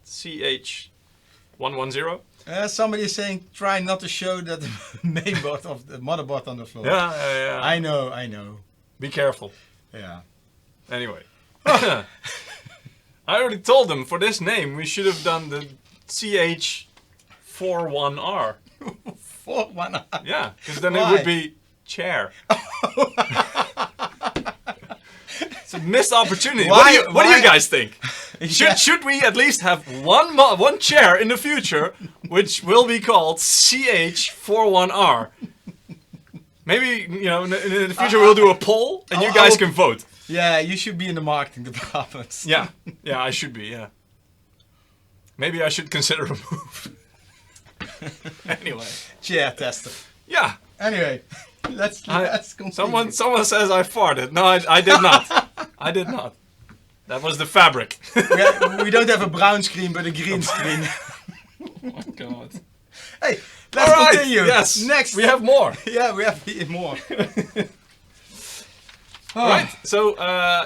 CH110. Somebody is saying try not to show that the mainboard of the motherboard on the floor. Yeah. I know. Be careful. Yeah. Anyway. I already told them for this name we should have done the CH41R. 41R? Yeah, because then it would be chair. It's a missed opportunity. Why? What do you guys think? Should we at least have one chair in the future which will be called CH41R? Maybe, you know, in the future we'll do a poll and you guys can vote. Yeah, you should be in the marketing department. Yeah, I should be, yeah. Maybe I should consider a move. Anyway. Chair tester. Yeah. Anyway, let's continue. Someone says I farted. No, I did not. I did not. That was the fabric. We don't have a brown screen, but a green screen. Oh, God. Hey, let's continue. Yes. Next. We have more. Yeah, we have more. Right. So,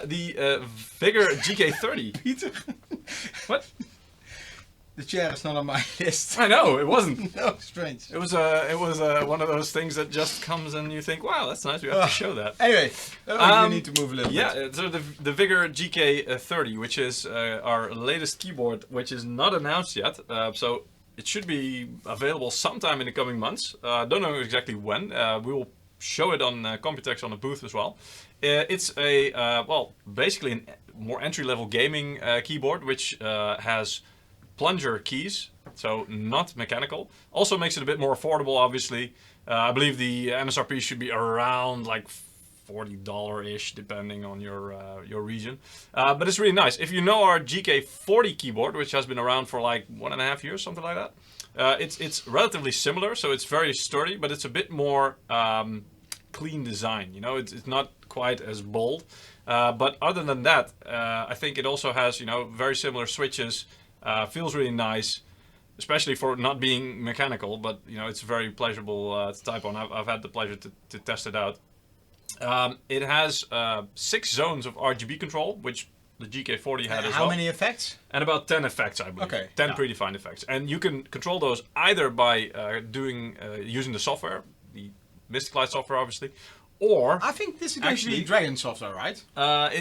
the Vigor GK30. Peter. What? The chair is not on my list. I know, it wasn't. No, strange. It was one of those things that just comes and you think, wow, that's nice, we have to show that. Anyway, we need to move a little bit. Yeah, so the Vigor GK30, which is our latest keyboard, which is not announced yet. So it should be available sometime in the coming months. Don't know exactly when. We will show it on Computex on the booth as well. It's a, well, basically a more entry-level gaming keyboard, which has plunger keys, so not mechanical. Also makes it a bit more affordable, obviously. I believe the MSRP should be around like $40-ish, depending on your region. But it's really nice. If you know our GK40 keyboard, which has been around for like 1.5 years, something like that, it's relatively similar, so it's very sturdy, but it's a bit more clean design. You know, it's not quite as bold. But other than that, I think it also has, you know, very similar switches. Feels really nice, especially for not being mechanical, but you know, it's very pleasurable to type on. I've had the pleasure to test it out. It has 6 zones of RGB control, which the GK40 had as well. How many effects? And about 10 effects, I believe. Okay. 10 predefined effects. And you can control those either by using the software, the Mystic Light software, obviously, or I think this is going to be Dragon software, right?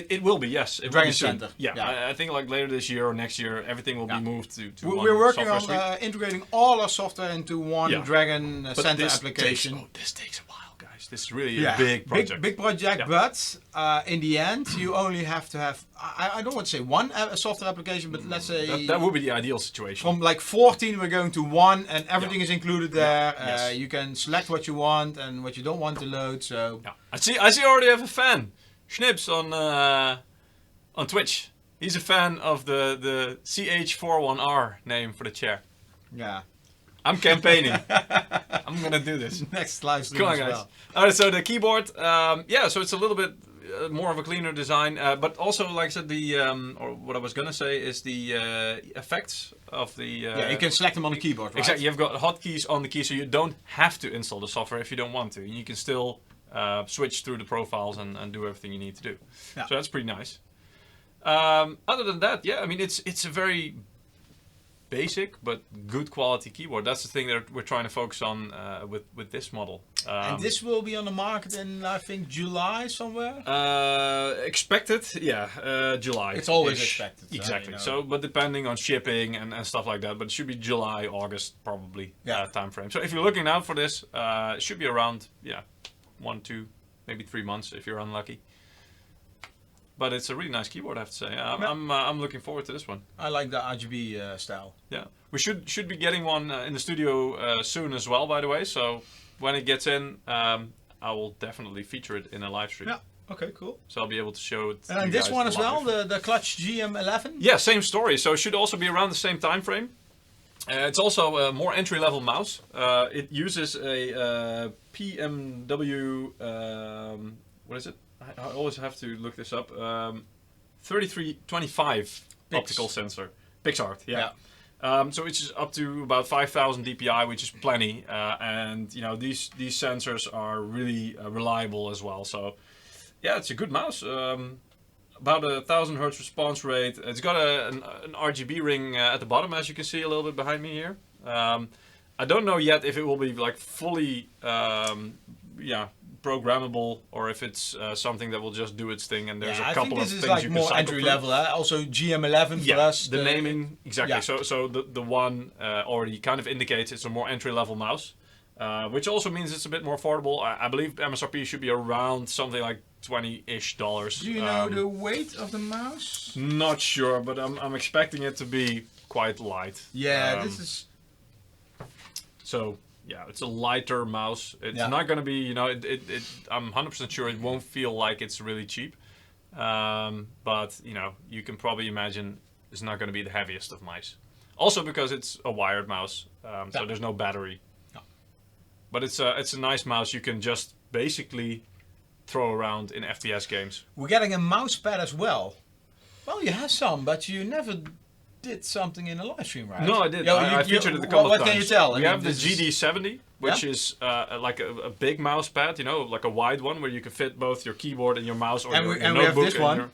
It will be, yes. It Dragon will be soon. Center. Yeah. I think like later this year or next year, everything will be moved to We're working on suite. integrating all our software into one Dragon Center application. This takes a while, guys. This is really a big project. Big project, but in the end, you only have to have, I don't want to say one software application, but let's say... That would be the ideal situation. From like 14, we're going to 1, and everything is included there. Yes. You can select what you want and what you don't want to load, so... Yeah. I see you already have a fan. Schnips on Twitch. He's a fan of the CH41R name for the chair. Yeah. I'm campaigning. I'm gonna do this. Next live stream Come on, as guys. well. Alright, so the keyboard, so it's a little bit more of a cleaner design, but also, like I said, or what I was gonna say is the effects of the... yeah, you can select them on the keyboard, right? Exactly, you've got hotkeys on the key, so you don't have to install the software if you don't want to. You can still switch through the profiles and do everything you need to do. Yeah. So that's pretty nice. Other than that, yeah, I mean, it's a very basic but good quality keyboard. That's the thing that we're trying to focus on with this model. And this will be on the market in, I think, July somewhere? Expected, July. It's always expected. Exactly. You know. So, but depending on shipping and stuff like that, but it should be July, August probably time frame. So if you're looking out for this, it should be around 1, 2, maybe 3 months if you're unlucky. But it's a really nice keyboard, I have to say. I'm looking forward to this one. I like the RGB style. Yeah, we should be getting one in the studio soon as well, by the way. So when it gets in, I will definitely feature it in a live stream. Yeah. Okay. Cool. So I'll be able to show it. And this one as well, the Clutch GM11. Yeah, same story. So it should also be around the same time frame. It's also a more entry-level mouse. It uses a PMW. What is it? I always have to look this up. 3325 optical sensor. PixArt, yeah. So it's up to about 5,000 dpi, which is plenty. And you know, these sensors are really reliable as well. So yeah, it's a good mouse. About 1,000 hertz response rate. It's got an RGB ring at the bottom, as you can see a little bit behind me here. I don't know yet if it will be like fully programmable, or if it's something that will just do its thing, and there's a couple of things you can cycle through. I think this is like more entry level. Also GM11 for us. The naming, exactly. Yeah. So the one already kind of indicates it's a more entry level mouse, which also means it's a bit more affordable. I believe MSRP should be around something like $20-ish. Do you know the weight of the mouse? Not sure, but I'm expecting it to be quite light. Yeah, this is... So Yeah, it's a lighter mouse. It's not going to be, you know, I'm 100% sure it won't feel like it's really cheap. But, you know, you can probably imagine it's not going to be the heaviest of mice. Also because it's a wired mouse, so there's no battery. No. But it's a nice mouse you can just basically throw around in FPS games. We're getting a mouse pad as well. Well, you have some, but you never did something in a live stream, right? No, I did. I featured it a couple of times. What can you tell? We have the GD70, which is like a big mouse pad, you know, like a wide one where you can fit both your keyboard and your mouse, or your notebook. And we have this one.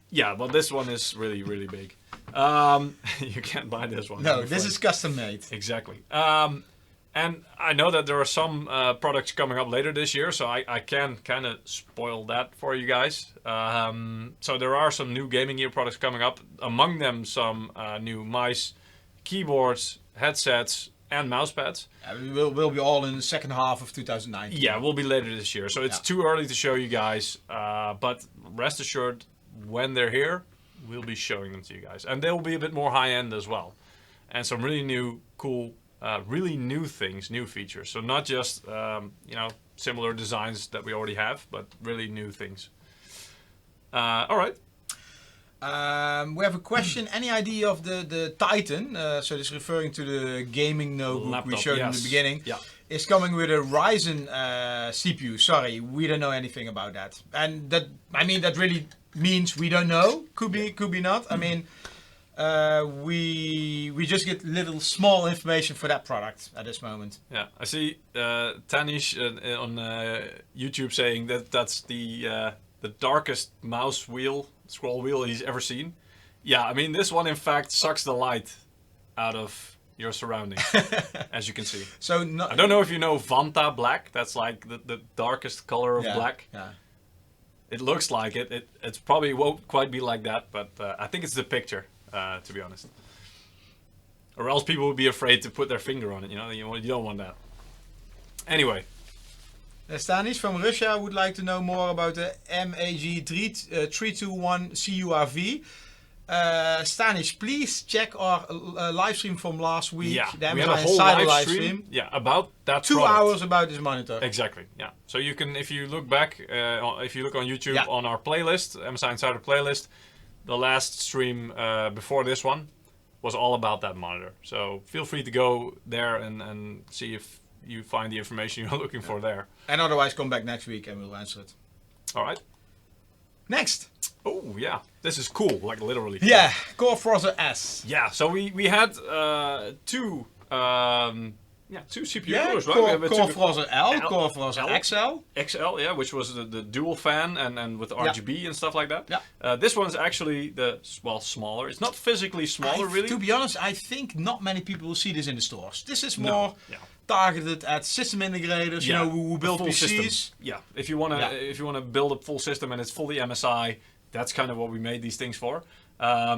Yeah, but this one is really, really big. You can't buy this one. No, this is custom made. Exactly. And I know that there are some products coming up later this year, so I can kind of spoil that for you guys. So there are some new gaming gear products coming up. Among them, some new mice, keyboards, headsets, and mouse pads. We'll be all in the second half of 2019. Yeah, we'll be later this year. So it's too early to show you guys. But rest assured, when they're here, we'll be showing them to you guys. And they'll be a bit more high-end as well. And some really new, cool, really new things, new features. So not just, you know, similar designs that we already have, but really new things. All right. We have a question. Any idea of the Titan? So this is referring to the gaming notebook we showed in the beginning. Yeah. It's coming with a Ryzen CPU. Sorry, we don't know anything about that. And that, I mean, that really means we don't know. Could be not. I mean, we just get little small information for that product at this moment. Yeah, I see Tanish on YouTube saying that that's the darkest mouse wheel, scroll wheel he's ever seen. Yeah, I mean this one in fact sucks the light out of your surroundings, as you can see. So I don't know if you know Vanta Black. That's like the darkest color of black. Yeah. It looks like it. It's probably won't quite be like that, but I think it's the picture, to be honest. Or else people would be afraid to put their finger on it. You know, you don't want that. Anyway. Stanis from Russia would like to know more about the MAG 321 CURV. Stanis, please check our live stream from last week. Yeah, the we had a whole live stream. Yeah, about that 2 hours about this monitor. Exactly. Yeah. So you can, if you look back, if you look on YouTube on our playlist, MSI Insider playlist, the last stream before this one was all about that monitor. So feel free to go there and see if you find the information you're looking for there. And otherwise, come back next week and we'll answer it. All right. Next. Oh yeah, this is cool. Like literally. Yeah, Core Processor S. Yeah. So we had two CPU cores, right? Core Processor L, Core Processor XL. XL, yeah, which was the dual fan and with RGB and stuff like that. Yeah. This one's actually smaller. It's not physically smaller, really. To be honest, I think not many people will see this in the stores. This is more targeted at system integrators, you know, who build PCs. System. Yeah, if you wanna build a full system and it's fully MSI, that's kind of what we made these things for.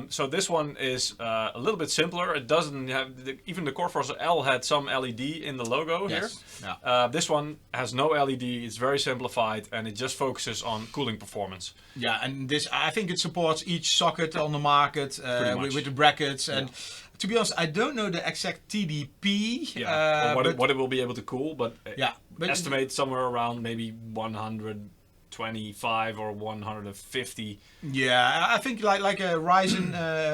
So this one is a little bit simpler. It doesn't have even the Core Processor L had some LED in the logo here. Yeah. This one has no LED. It's very simplified and it just focuses on cooling performance. Yeah, and this I think it supports each socket on the market with the brackets and. To be honest, I don't know the exact TDP. Yeah, what it will be able to cool, but estimate somewhere around maybe 125 or 150. Yeah, I think like a Ryzen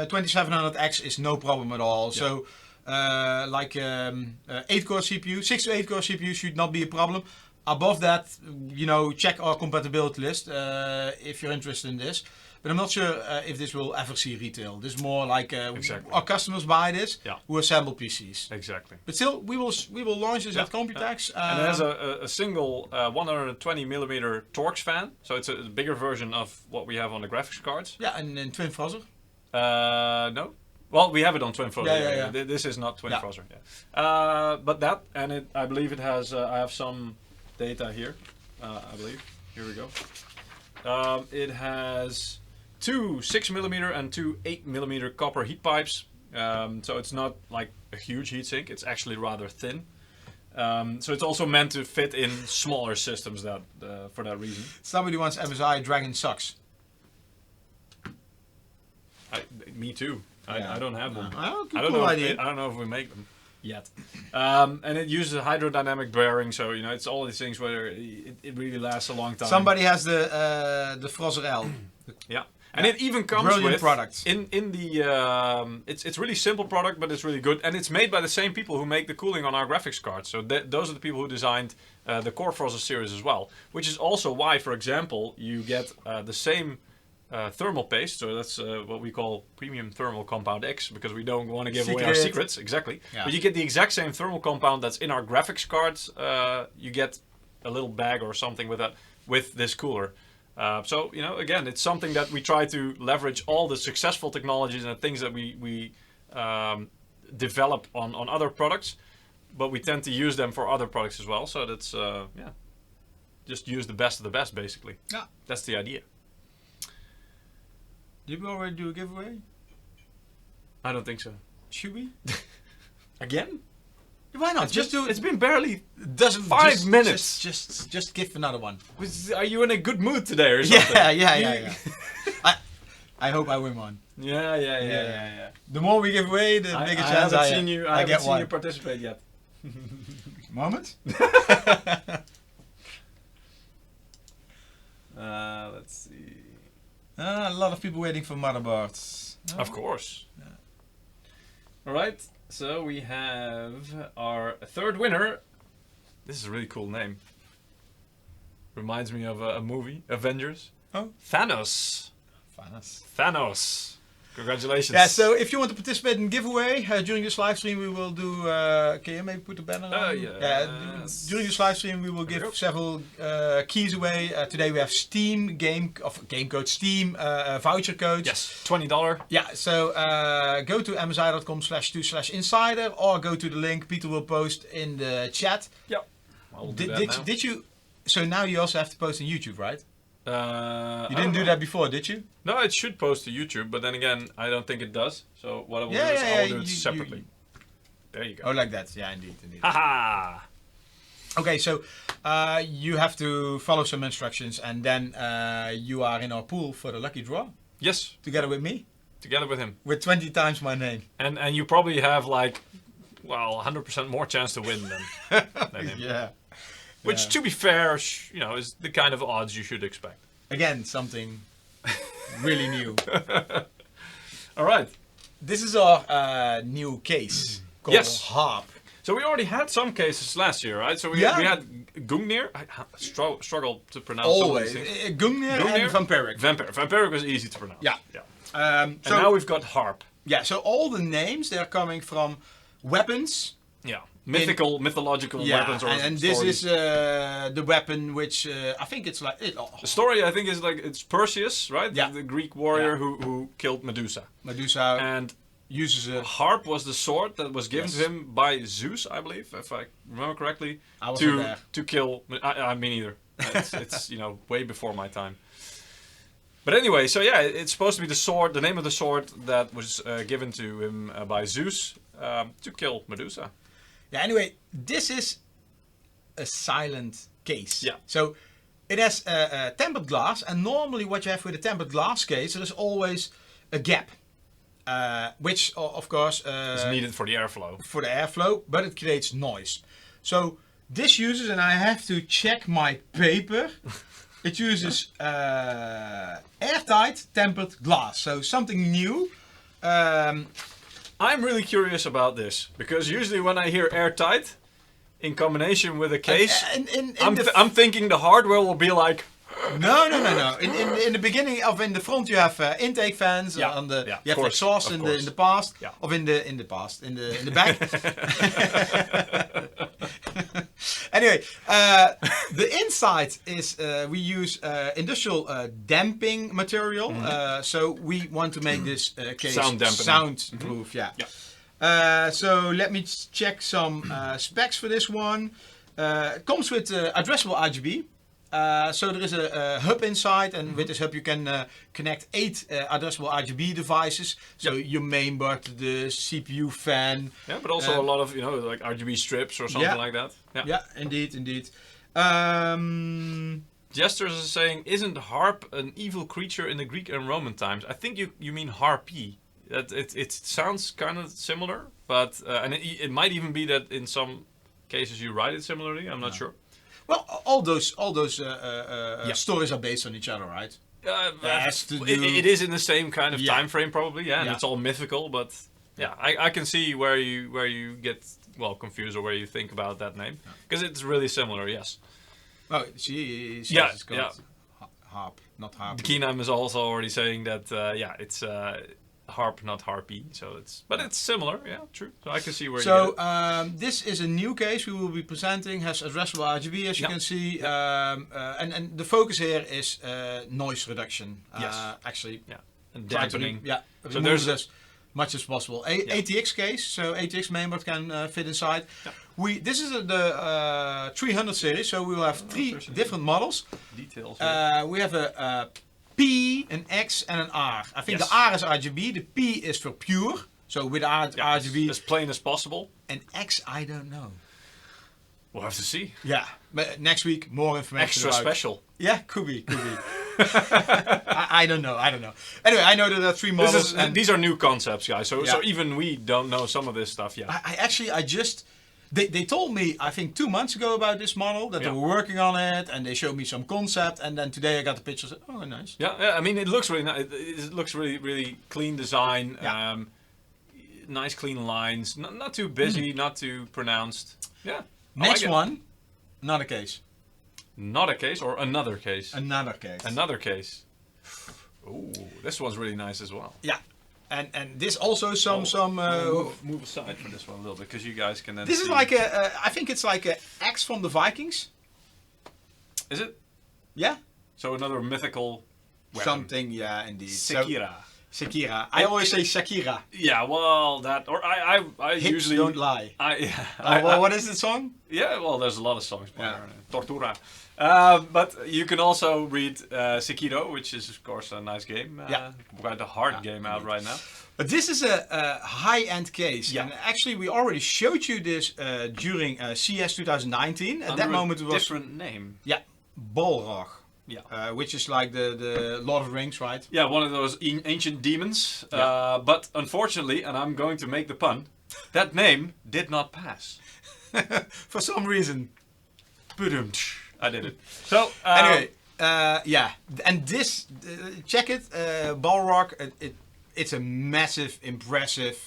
2700X is no problem at all. Yeah. So like 8-core CPU, 6 to 8-core CPU should not be a problem. Above that, you know, check our compatibility list if you're interested in this. But I'm not sure if this will ever see retail. This is more like our customers buy this who assemble PCs. Exactly. But still, we will launch this at Computex. And it has a single 120mm Torx fan. So it's a bigger version of what we have on the graphics cards. Yeah, and twin Frozr. No. Well, we have it on twin Frozr. Yeah. This is not twin Frozr. Yeah. But that, and I believe it has, I have some data here, I believe. Here we go. It has 2 6mm and 2 8mm copper heat pipes, so it's not like a huge heatsink. It's actually rather thin. So it's also meant to fit in smaller systems for that reason. Somebody wants MSI Dragon Sucks. Me too. I don't have them. Oh, I don't know. I don't know if we make them. yet. And it uses a hydrodynamic bearing, so it's all these things where it really lasts a long time. Somebody has the Frozzer L. Yeah. And it even comes brilliant with products. in the it's really simple product, but it's really good, and it's made by the same people who make the cooling on our graphics cards. So those are the people who designed the Core Frozzer series as well, which is also why, for example, you get the same thermal paste. So that's what we call premium thermal compound X, because we don't want to give away our secrets. Exactly. Yeah. But you get the exact same thermal compound that's in our graphics cards. You get a little bag or something with that with this cooler. So, again, it's something that we try to leverage all the successful technologies and the things that we develop on other products, but we tend to use them for other products as well. So that's, just use the best of the best, basically. Yeah. That's the idea. Did we already do a giveaway? I don't think so. Should we? Again? Why not? Just do it. It's been barely Doesn't 5 minutes. Just give another one. Are you in a good mood today or something? Yeah. I hope I win one. Yeah. The more we give away, the bigger chance I haven't seen you participate yet. Moment. Let's see. A lot of people waiting for motherboards. Of course. Yeah. All right. So we have our third winner. This is a really cool name. Reminds me of a movie, Avengers. Oh. Thanos. Congratulations. Yeah, so if you want to participate in the giveaway, during this live stream we will do... can you maybe put the banner on? During this live stream we will give several keys away. Today we have Steam, game code Steam, voucher codes. Yes, $20. Yeah, so go to msi.com/2/insider or go to the link Peter will post in the chat. Yep. Did you... So now you also have to post on YouTube, right? You didn't do that before, did you? No, it should post to YouTube, but then again, I don't think it does. So what I will do is I will do it separately. There you go. Oh, like that. Yeah, indeed. Haha! Okay, so you have to follow some instructions, and then you are in our pool for the lucky draw. Yes. Together with me. Together with him. With 20 times my name. And you probably have 100% more chance to win than him. Yeah. Which, to be fair, is the kind of odds you should expect. Again, something really new. All right. This is our new case called Harp. So we already had some cases last year, right? So we had Gungnir. I struggle to pronounce always. Gungnir and Vampiric. Vampiric was easy to pronounce. Yeah. And now we've got Harp. Yeah, so all the names, they're coming from weapons. Yeah. Mythological weapons or and this is the weapon which I think it's like... The story, I think, is it's Perseus, right? Yeah. The Greek warrior who killed Medusa. And uses a... Harp was the sword that was given to him by Zeus, I believe, if I remember correctly. To kill... I mean, either. It's way before my time. But anyway, so yeah, it's supposed to be the name of the sword that was given to him by Zeus to kill Medusa. Yeah, anyway, this is a silent case. Yeah. So it has tempered glass, and normally what you have with a tempered glass case, there is always a gap, which of course is needed for the airflow. For the airflow, but it creates noise. So this uses, and I have to check my paper. It uses airtight tempered glass, so something new. I'm really curious about this, because usually when I hear airtight in combination with a case, I'm thinking the hardware will be like... No. In the beginning in the front you have intake fans. You have exhaust in the past, of in the back. Anyway, the inside is we use industrial damping material. So we want to make this case soundproof. So let me check some specs for this one. It comes with addressable RGB. So there is a hub inside, and with this hub you can connect 8 addressable RGB devices. So your main board, the CPU fan. Yeah, but also a lot of like RGB strips or something like that. Yeah, indeed. Jesters is saying, isn't Harp an evil creature in the Greek and Roman times? I think you mean harpy. That it sounds kind of similar, but and it might even be that in some cases you write it similarly. I'm not sure. Well, all those stories are based on each other, right? It is in the same kind of time frame, probably. Yeah, and it's all mythical, but I can see where you get confused or where you think about that name because it's really similar. Yes. Oh, she it's called harp, not harp. Keenan is also already saying that. It's harp, not harpy. So it's similar. Yeah, true. So I can see where. So this is a new case we will be presenting. Has addressable RGB, as you can see, and the focus here is noise reduction. Yes. Actually. Yeah. And dampening. So there's as much as possible. ATX case, so ATX mainboard can fit inside. Yeah. This is the 300 series, so we will have 3 different models. Details. We have a P, an X, and an R. I think the R is RGB, the P is for pure, so without RGB. As plain as possible. And X, I don't know. We'll have to see. Yeah, but next week more information. Extra special. Yeah, could be. I don't know. Anyway, I know that there are 3 models. These are new concepts, guys. So even we don't know some of this stuff yet. They told me, I think 2 months ago about this model, that they were working on it, and they showed me some concept, and then today I got the pictures. Oh, nice. Yeah. I mean, it looks really nice. It looks really, really clean design. Yeah. Nice, clean lines. Not too busy, not too pronounced. Yeah. Next one, not a case. Not a case or another case? Another case. Another case. Ooh, this one's really nice as well. Yeah. And this also move aside for this one a little bit because you guys can then. This is like I think it's like a X from the Vikings. Is it? Yeah. So another mythical weapon. Something, yeah, indeed. Sekira. Sekira. I always say Shakira. Yeah, well, that or I Hips usually don't lie. What is the song? Yeah, well, there's a lot of songs. Tortura. But you can also read Sekiro, which is of course a nice game. Quite a hard game out right now. But this is a high-end case. Yeah. And actually, we already showed you this during CS 2019. At that moment, it was different name. Yeah, Balrog. Yeah. Which is like the Lord of the Rings, right? Yeah, one of those ancient demons. But unfortunately, and I'm going to make the pun, that name did not pass. For some reason. I did it. So, anyway, and this, check it, Balrog, it's a massive, impressive,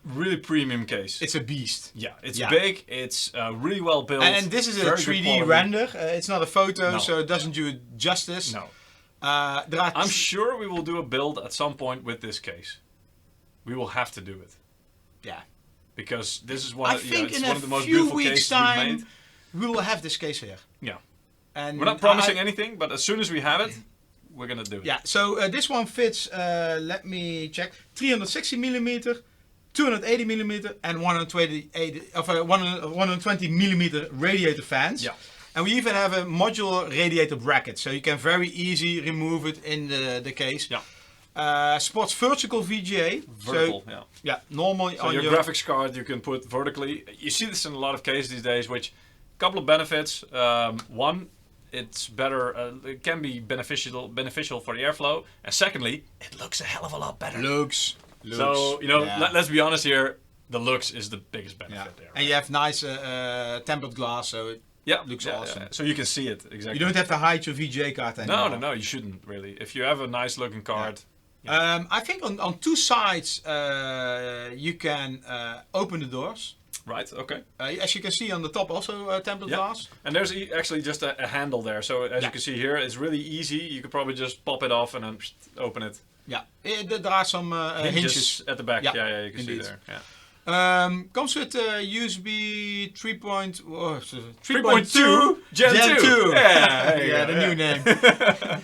really premium case. It's a beast. Yeah, it's big, it's really well built. And this is a 3D render, it's not a photo, so it doesn't do it justice. No. I'm sure we will do a build at some point with this case. We will have to do it. Yeah. Because this is one of the most few beautiful cases we've made. We will have this case here. Yeah. And we're not promising anything, but as soon as we have it, we're gonna do it. Yeah. So this one fits. Let me check. 360mm, 280mm, and 120mm radiator fans. Yeah. And we even have a modular radiator bracket, so you can very easy remove it in the case. Yeah. Supports vertical VGA. Vertical, Yeah, normally so on your graphics card you can put vertically. You see this in a lot of cases these days, which couple of benefits. One, it's better. It can be beneficial for the airflow, and secondly, it looks a hell of a lot better. Looks. So let's be honest here. The looks is the biggest benefit there. Right? And you have nice tempered glass, so it looks awesome. Yeah. So you can see it exactly. You don't have to hide your VGA card anymore. No, you shouldn't really. If you have a nice looking card. I think on 2 sides you can open the doors. Right, okay. As you can see on the top also tempered glass. And there's actually just a handle there. So as you can see here, it's really easy. You could probably just pop it off and then open it. Yeah, there are some hinges at the back. Yeah, you can see there. Yeah. Comes with USB 3.2 Gen 2. Yeah, the new name.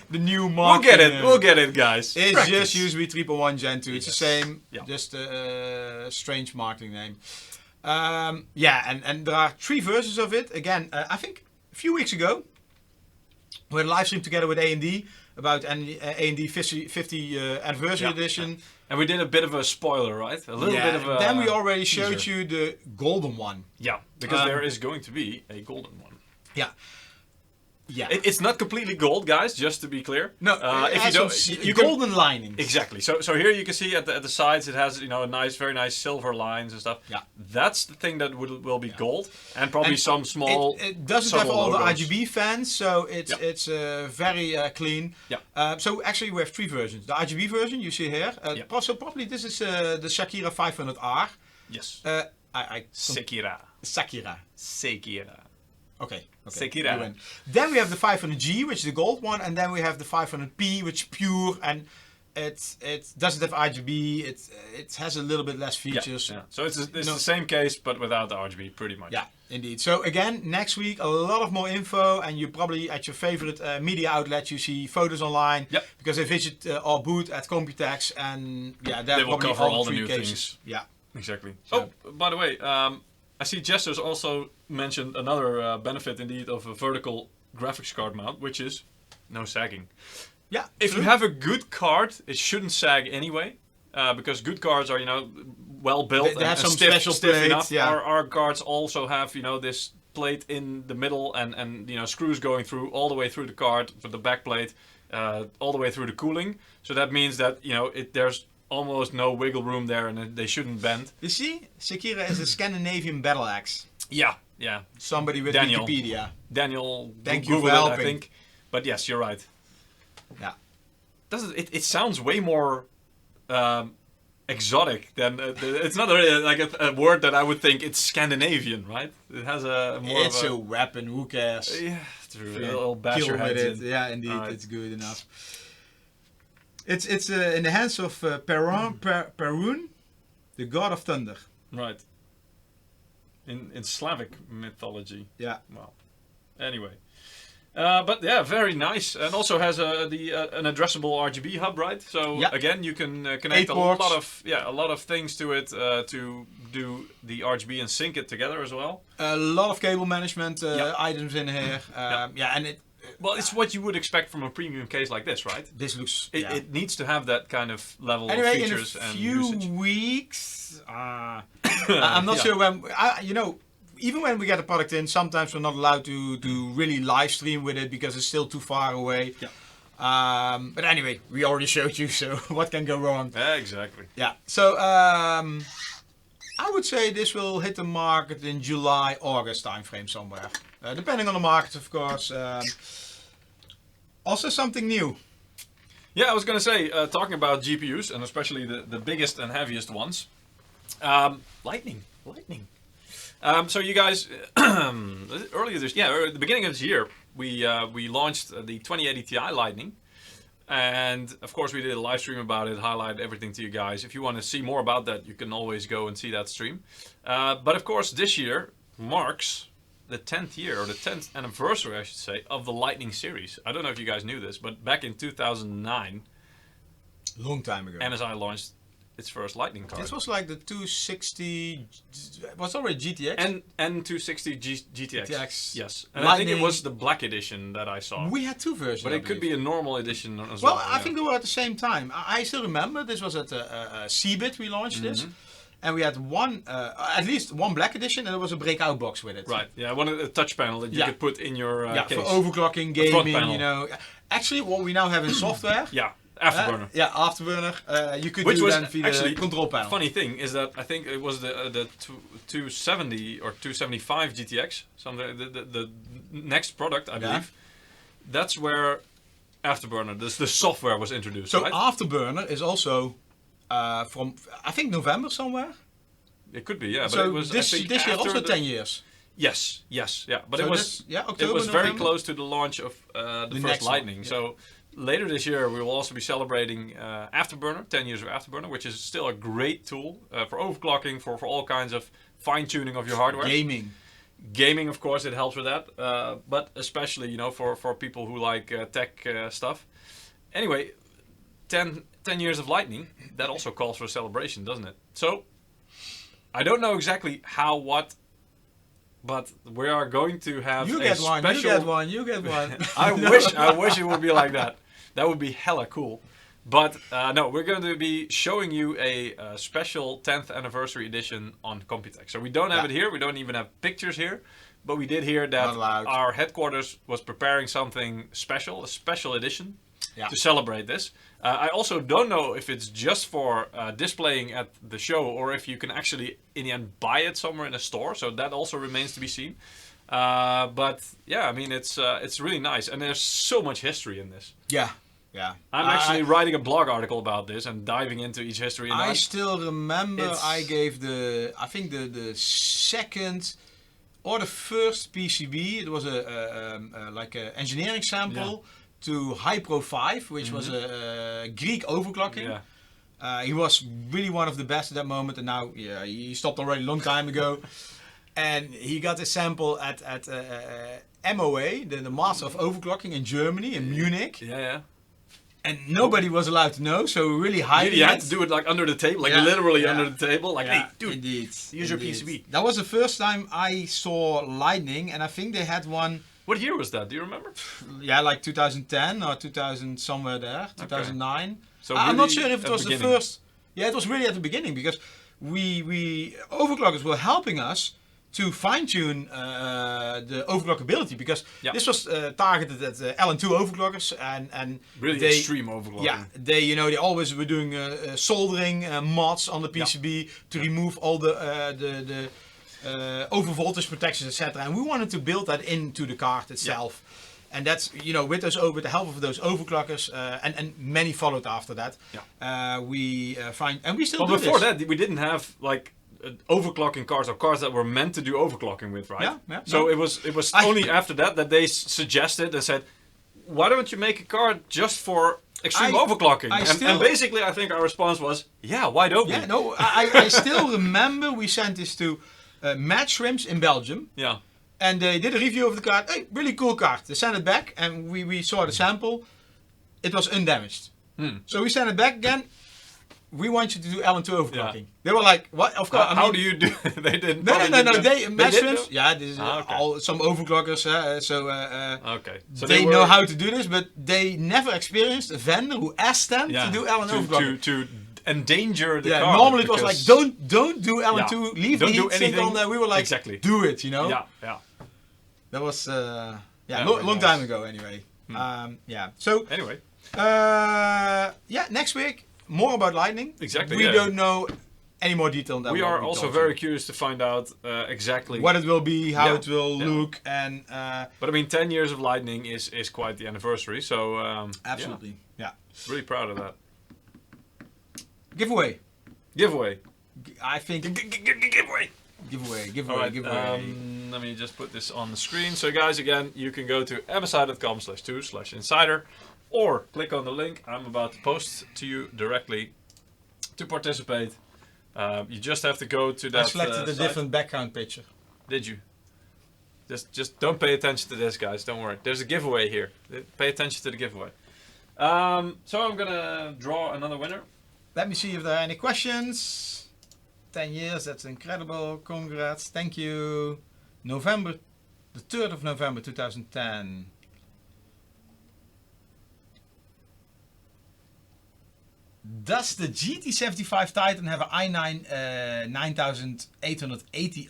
The new mark. We'll get it, guys. It's just USB 3.1 Gen 2. It's the same, just a strange marketing name. And there are 3 versions of it. Again, I think a few weeks ago, we had a live stream together with A&D about A&D 50 anniversary edition. And we did a bit of a spoiler, right? A little bit of a then we already showed you the golden one. Yeah, because there is going to be a golden one. Yeah. Yeah. It's not completely gold, guys. Just to be clear. No. If you don't, you golden linings. Exactly. So here you can see at the sides it has a nice, very nice silver lines and stuff. Yeah. That's the thing that will be gold, and probably some small. It doesn't have all logos. the RGB fans, so it's very clean. Yeah. So actually we have 3 versions. The RGB version you see here. So probably this is the Shakira 500R. Yes. Sakira. Okay. Sekira. Then we have the 500G, which is the gold one, and then we have the 500P, which is pure, and it doesn't have RGB. It has a little bit less features. Yeah. So it's the same case, but without the RGB, pretty much. Yeah, indeed. So again, next week a lot of more info, and you probably at your favorite media outlet you see photos online. Yep. Because they visit our booth at Computex, and they will cover all the new things. Yeah. Exactly. So, by the way, I see Jester's also mentioned another benefit indeed of a vertical graphics card mount, which is no sagging. Yeah. If you have a good card, it shouldn't sag anyway, because good cards are well built they have some stiff, special stiff plates, enough. yeah. Our cards also have this plate in the middle and screws going through all the way through the card for the back plate, all the way through the cooling. So that means that there's almost no wiggle room there, and they shouldn't bend. You see, Sekira is a Scandinavian battle axe. Yeah. Somebody with Daniel. Wikipedia. Daniel, thank you Googled for it, helping. I think. But yes, you're right. Yeah. It sounds way more exotic than it's not really like a word that I would think it's Scandinavian, right? It has a more. It's a weapon. Who cares? Yeah, true. It'll bash your heads in. Yeah, indeed, it's good enough. It's in the hands of Perun, the god of thunder. Right. In Slavic mythology. Yeah. Well. Anyway. But yeah, very nice, and also has an addressable RGB hub, right? So again, you can connect a lot of things to it to do the RGB and sync it together as well. A lot of cable management items in here. And it. Well, it's what you would expect from a premium case like this, right? This looks. It needs to have that kind of level of features and usage. In a few weeks, I'm not sure when. Even when we get a product in, sometimes we're not allowed to really live stream with it because it's still too far away. Yeah. But anyway, we already showed you, so what can go wrong? Yeah, exactly. Yeah. So I would say this will hit the market in July, August timeframe somewhere, depending on the market, of course. Also something new. Yeah, I was gonna say, talking about GPUs and especially the biggest and heaviest ones, Lightning. So you guys, earlier at the beginning of this year, we launched the 2080 Ti Lightning, and of course we did a live stream about it, highlight everything to you guys. If you want to see more about that, you can always go and see that stream. But of course, this year marks the 10th year, or the 10th anniversary, I should say, of the Lightning series. I don't know if you guys knew this, but back in 2009, long time ago, MSI launched its first Lightning card. This was like the 260. Was already GTX. And 260 GTX. Yes. And Lightning. I think it was the black edition that I saw. We had 2 versions. But it could be a normal edition as well. Well, I think they were at the same time. I still remember this was at CeBIT we launched this. And we had at least one black edition, and there was a breakout box with it. Right. Yeah, a touch panel that you could put in your case. For overclocking, gaming. Actually, what we now have in software. Afterburner. Afterburner. You could do that via the control panel. Funny thing is that I think it was the 270 or 275 GTX, the next product, I believe. That's where Afterburner, the software, was introduced. So right? Afterburner is also from, I think, November somewhere. It could be, yeah. So but it was, this year also 10 years. Yes, yeah. But so it was October, it was November? very close to the launch of the first Lightning. One, So later this year we will also be celebrating Afterburner, 10 years of Afterburner, which is still a great tool for overclocking, for all kinds of fine-tuning of your hardware. Gaming, of course, it helps with that. But especially, for people who like tech stuff. Anyway, 10 years of Lightning, that also calls for a celebration, doesn't it? So, I don't know exactly how, what, but we are going to have You get one. I wish it would be like that. That would be hella cool. But no, we're going to be showing you a special 10th anniversary edition on Computex. So we don't have it here. We don't even have pictures here. but we did hear that Not allowed. our headquarters was preparing something special, a special edition, Yeah. to celebrate this. I also don't know if it's just for displaying at the show or if you can actually, in the end, buy it somewhere in a store. So that also remains to be seen. But yeah, I mean, it's really nice, and there's so much history in this. Yeah. Yeah. I'm actually writing a blog article about this and diving into each history. And I still remember I gave I think the second or the first PCB. It was like a engineering sample to Hypro 5, which was a Greek overclocking. Yeah. He was really one of the best at that moment, and now he stopped already a long time ago. And he got a sample at MOA, the Master of Overclocking in Germany, in Munich. Yeah. And nobody was allowed to know, so we really hiding You had to do it like under the table, like literally under the table. Like, hey, dude, indeed, use your PCB. That was the first time I saw lightning, and I think they had one. What year was that? Do you remember? Yeah, like 2010 or 2000, somewhere there, 2009. So I'm not sure if it at was the the beginning. first. Yeah, it was really at the beginning, because we overclockers were helping us to fine-tune the overclockability, because this was targeted at LN2 overclockers and really extreme overclocking. Yeah, they always were doing soldering mods on the PCB to remove all the over voltage protections, etc. And we wanted to build that into the card itself. And that's, with the help of those overclockers, and many followed after that. We find, and we still do before this. that, we didn't have like overclocking cards or cards that were meant to do overclocking with, right? Yeah. So it was only after that they suggested, they said, why don't you make a card just for extreme overclocking? And basically, I think our response was, yeah, why don't we? Yeah, no, I still remember we sent this to Mad Shrimps in Belgium. Yeah. And they did a review of the card. Hey, really cool card. They sent it back, and we saw the sample. It was undamaged. So we sent it back again. We want you to do LN2 overclocking. Yeah. They were like, what? Of course. How do you do? They didn't. No. They did Shrimps. Yeah, this is okay. some overclockers. Okay. So they know how to do this, but they never experienced a vendor who asked them to do LN overclocking. To endanger the card. Normally it was like, don't do LN2. Leave the heat sink on there. We were like, do it. Yeah. That was long time ago anyway. So anyway. Next week more about lightning. Exactly. We don't know any more detail than that. We are also very curious to find out exactly what it will be, how it will look, and. But I mean, 10 years of lightning is quite the anniversary. So absolutely. Yeah. Really proud of that. Giveaway. I think. Giveaway. Let me just put this on the screen. So guys, again, you can go to msi.com/2/insider or click on the link I'm about to post to you directly to participate. You just have to go to that. I selected a different background picture. Did you? Just don't pay attention to this, guys. Don't worry. There's a giveaway here. Pay attention to the giveaway. So I'm gonna draw another winner. Let me see if there are any questions. 10 years, that's incredible. Congrats. Thank you. November, the 3rd of November 2010. Does the GT75 Titan have an i9 9880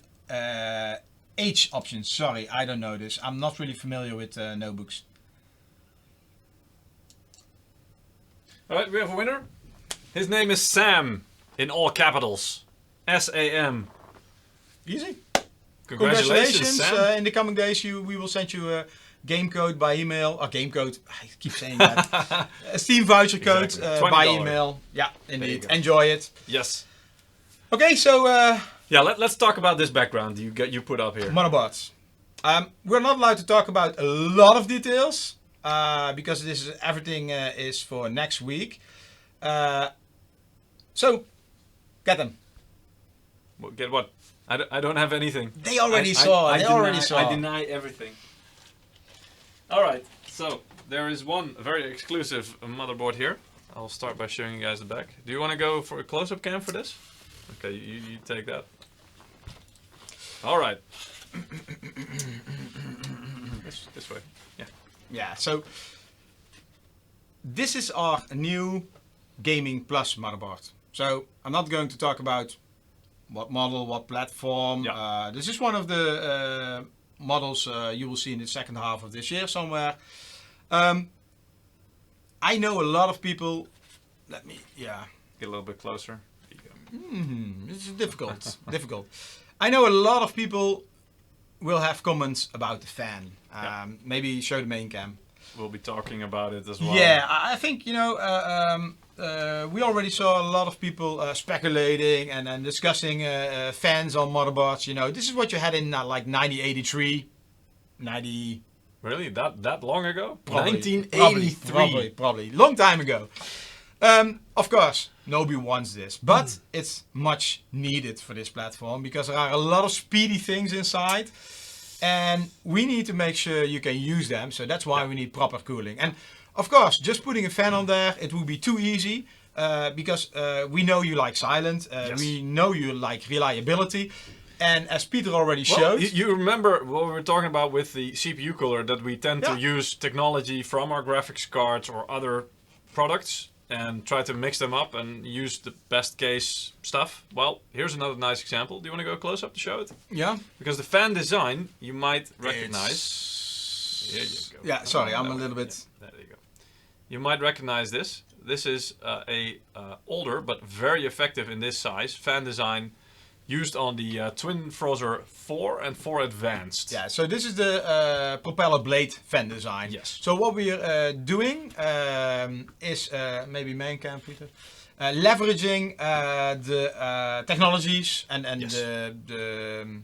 H option? Sorry, I don't know this. I'm not really familiar with Nobooks. Alright, we have a winner. His name is Sam, in all capitals. S-A-M. Easy. Congratulations, Sam. In the coming days, we will send you a game code by email. game code. I keep saying that. A Steam voucher code by email. Yeah, indeed. Enjoy it. Yes. Okay, so let's talk about this background you put up here. Motherboards. We're not allowed to talk about a lot of details because everything is for next week. So, get them. Get what? I don't have anything. They already saw. I deny everything. Alright, so there is one very exclusive motherboard here. I'll start by showing you guys the back. Do you want to go for a close-up cam for this? Okay, you take that. Alright. This way. Yeah. Yeah, so this is our new Gaming Plus motherboard. So I'm not going to talk about what model, what platform. Yeah. This is one of the models you will see in the second half of this year somewhere. I know a lot of people. Let me, yeah. Get a little bit closer. It's difficult. Difficult. I know a lot of people will have comments about the fan. Maybe show the main cam. We'll be talking about it as well. Yeah, I think, you know, we already saw a lot of people speculating and discussing fans on motherboards. You know, this is what you had in like 1983, 90. Really? That long ago? Probably, 1983. Probably. Long time ago. Of course, nobody wants this, but it's much needed for this platform because there are a lot of speedy things inside. And we need to make sure you can use them, so that's why we need proper cooling. And of course, just putting a fan on there, it would be too easy because we know you like silent, we know you like reliability. And as Peter already showed... You remember what we were talking about with the CPU cooler, that we tend to use technology from our graphics cards or other products and try to mix them up and use the best case stuff. Well, here's another nice example. Do you want to go close up to show it? Yeah. Because the fan design you might recognize. Here you go. Yeah, sorry, I'm a little bit... There you go. You might recognize this. This is a older but very effective in this size fan design used on the Twin Frozr 4 and 4 Advanced. Yeah, so this is the propeller blade fan design. Yes. So what we are doing is, maybe main cam, Peter, leveraging the technologies and the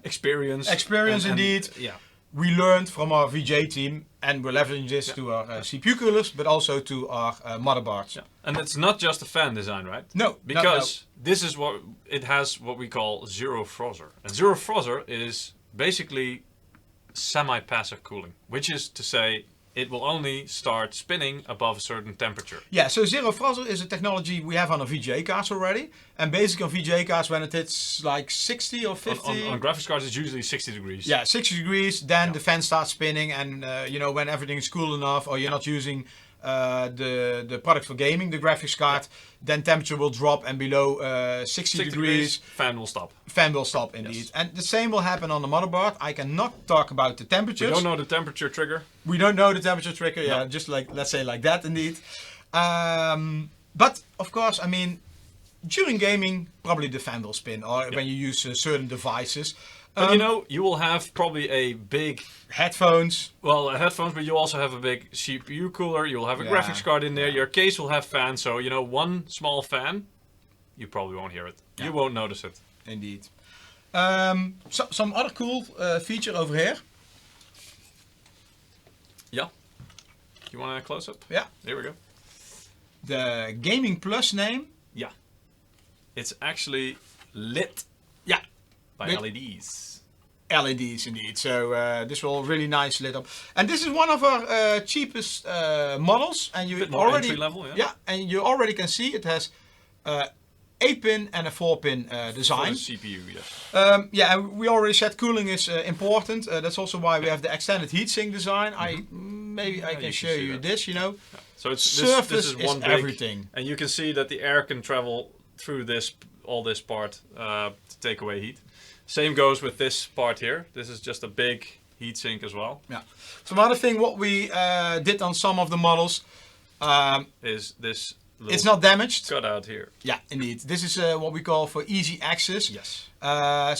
experience and, indeed. Yeah. We learned from our VJ team, and we're leveraging this to our CPU coolers, but also to our motherboards. Yeah. And it's not just a fan design, right? No, because this is what it has. What we call zero Frozr, and zero Frozr is basically semi-passive cooling, which is to say it will only start spinning above a certain temperature. Yeah, so zero Frozr is a technology we have on our VGA cards already. And basically on VGA cards, when it hits like 60 or 50... On graphics cards, it's usually 60 degrees. Yeah, 60 degrees, then the fan starts spinning. And, you know, when everything is cool enough or you're not using the product for gaming, the graphics card, then temperature will drop and below 60 degrees. Fan will stop. Fan will stop, indeed. Yes. And the same will happen on the motherboard. I cannot talk about the temperatures. We don't know the temperature trigger. We don't know the temperature trigger, yeah, just like, let's say like that, indeed. But, of course, I mean, during gaming, probably the fan will spin, or when you use certain devices. But you know, you will have probably a big... Headphones. Well, headphones, but you also have a big CPU cooler. You'll have a graphics card in there. Your case will have fans. So, you know, one small fan, you probably won't hear it. Yeah. You won't notice it. Indeed. So, some other cool feature over here. Yeah. You want a close-up? Yeah. There we go. The Gaming Plus name. Yeah. It's actually lit. Yeah. By LEDs. LEDs indeed. So this will really nice lit up. And this is one of our cheapest models. And you already entry level, and you already can see it has 8-pin and a 4-pin design. For the CPU, yes. Yeah, and we already said cooling is important. That's also why we have the extended heatsink design. Maybe I can show you this. You know, so it's surface this is one big, everything, and you can see that the air can travel through all this part to take away heat. Same goes with this part here. This is just a big heatsink as well. Yeah. Some other thing what we did on some of the models is this. It's not damaged. Cut out here. Yeah, indeed. This is what we call for easy access. Yes.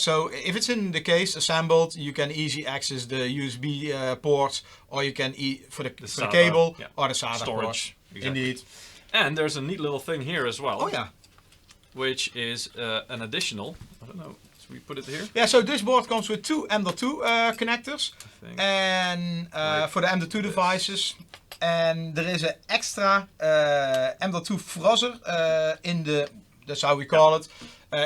So if it's in the case assembled, you can easy access the USB ports, or you can for the cable or the SATA storage. Exactly. Indeed. And there's a neat little thing here as well. Oh yeah. Which is an additional. I don't know. Should we put it here? Yeah. So this board comes with two M.2 connectors, and for the M.2 devices. And there is an extra M.2 Frozr in the, that's how we call it,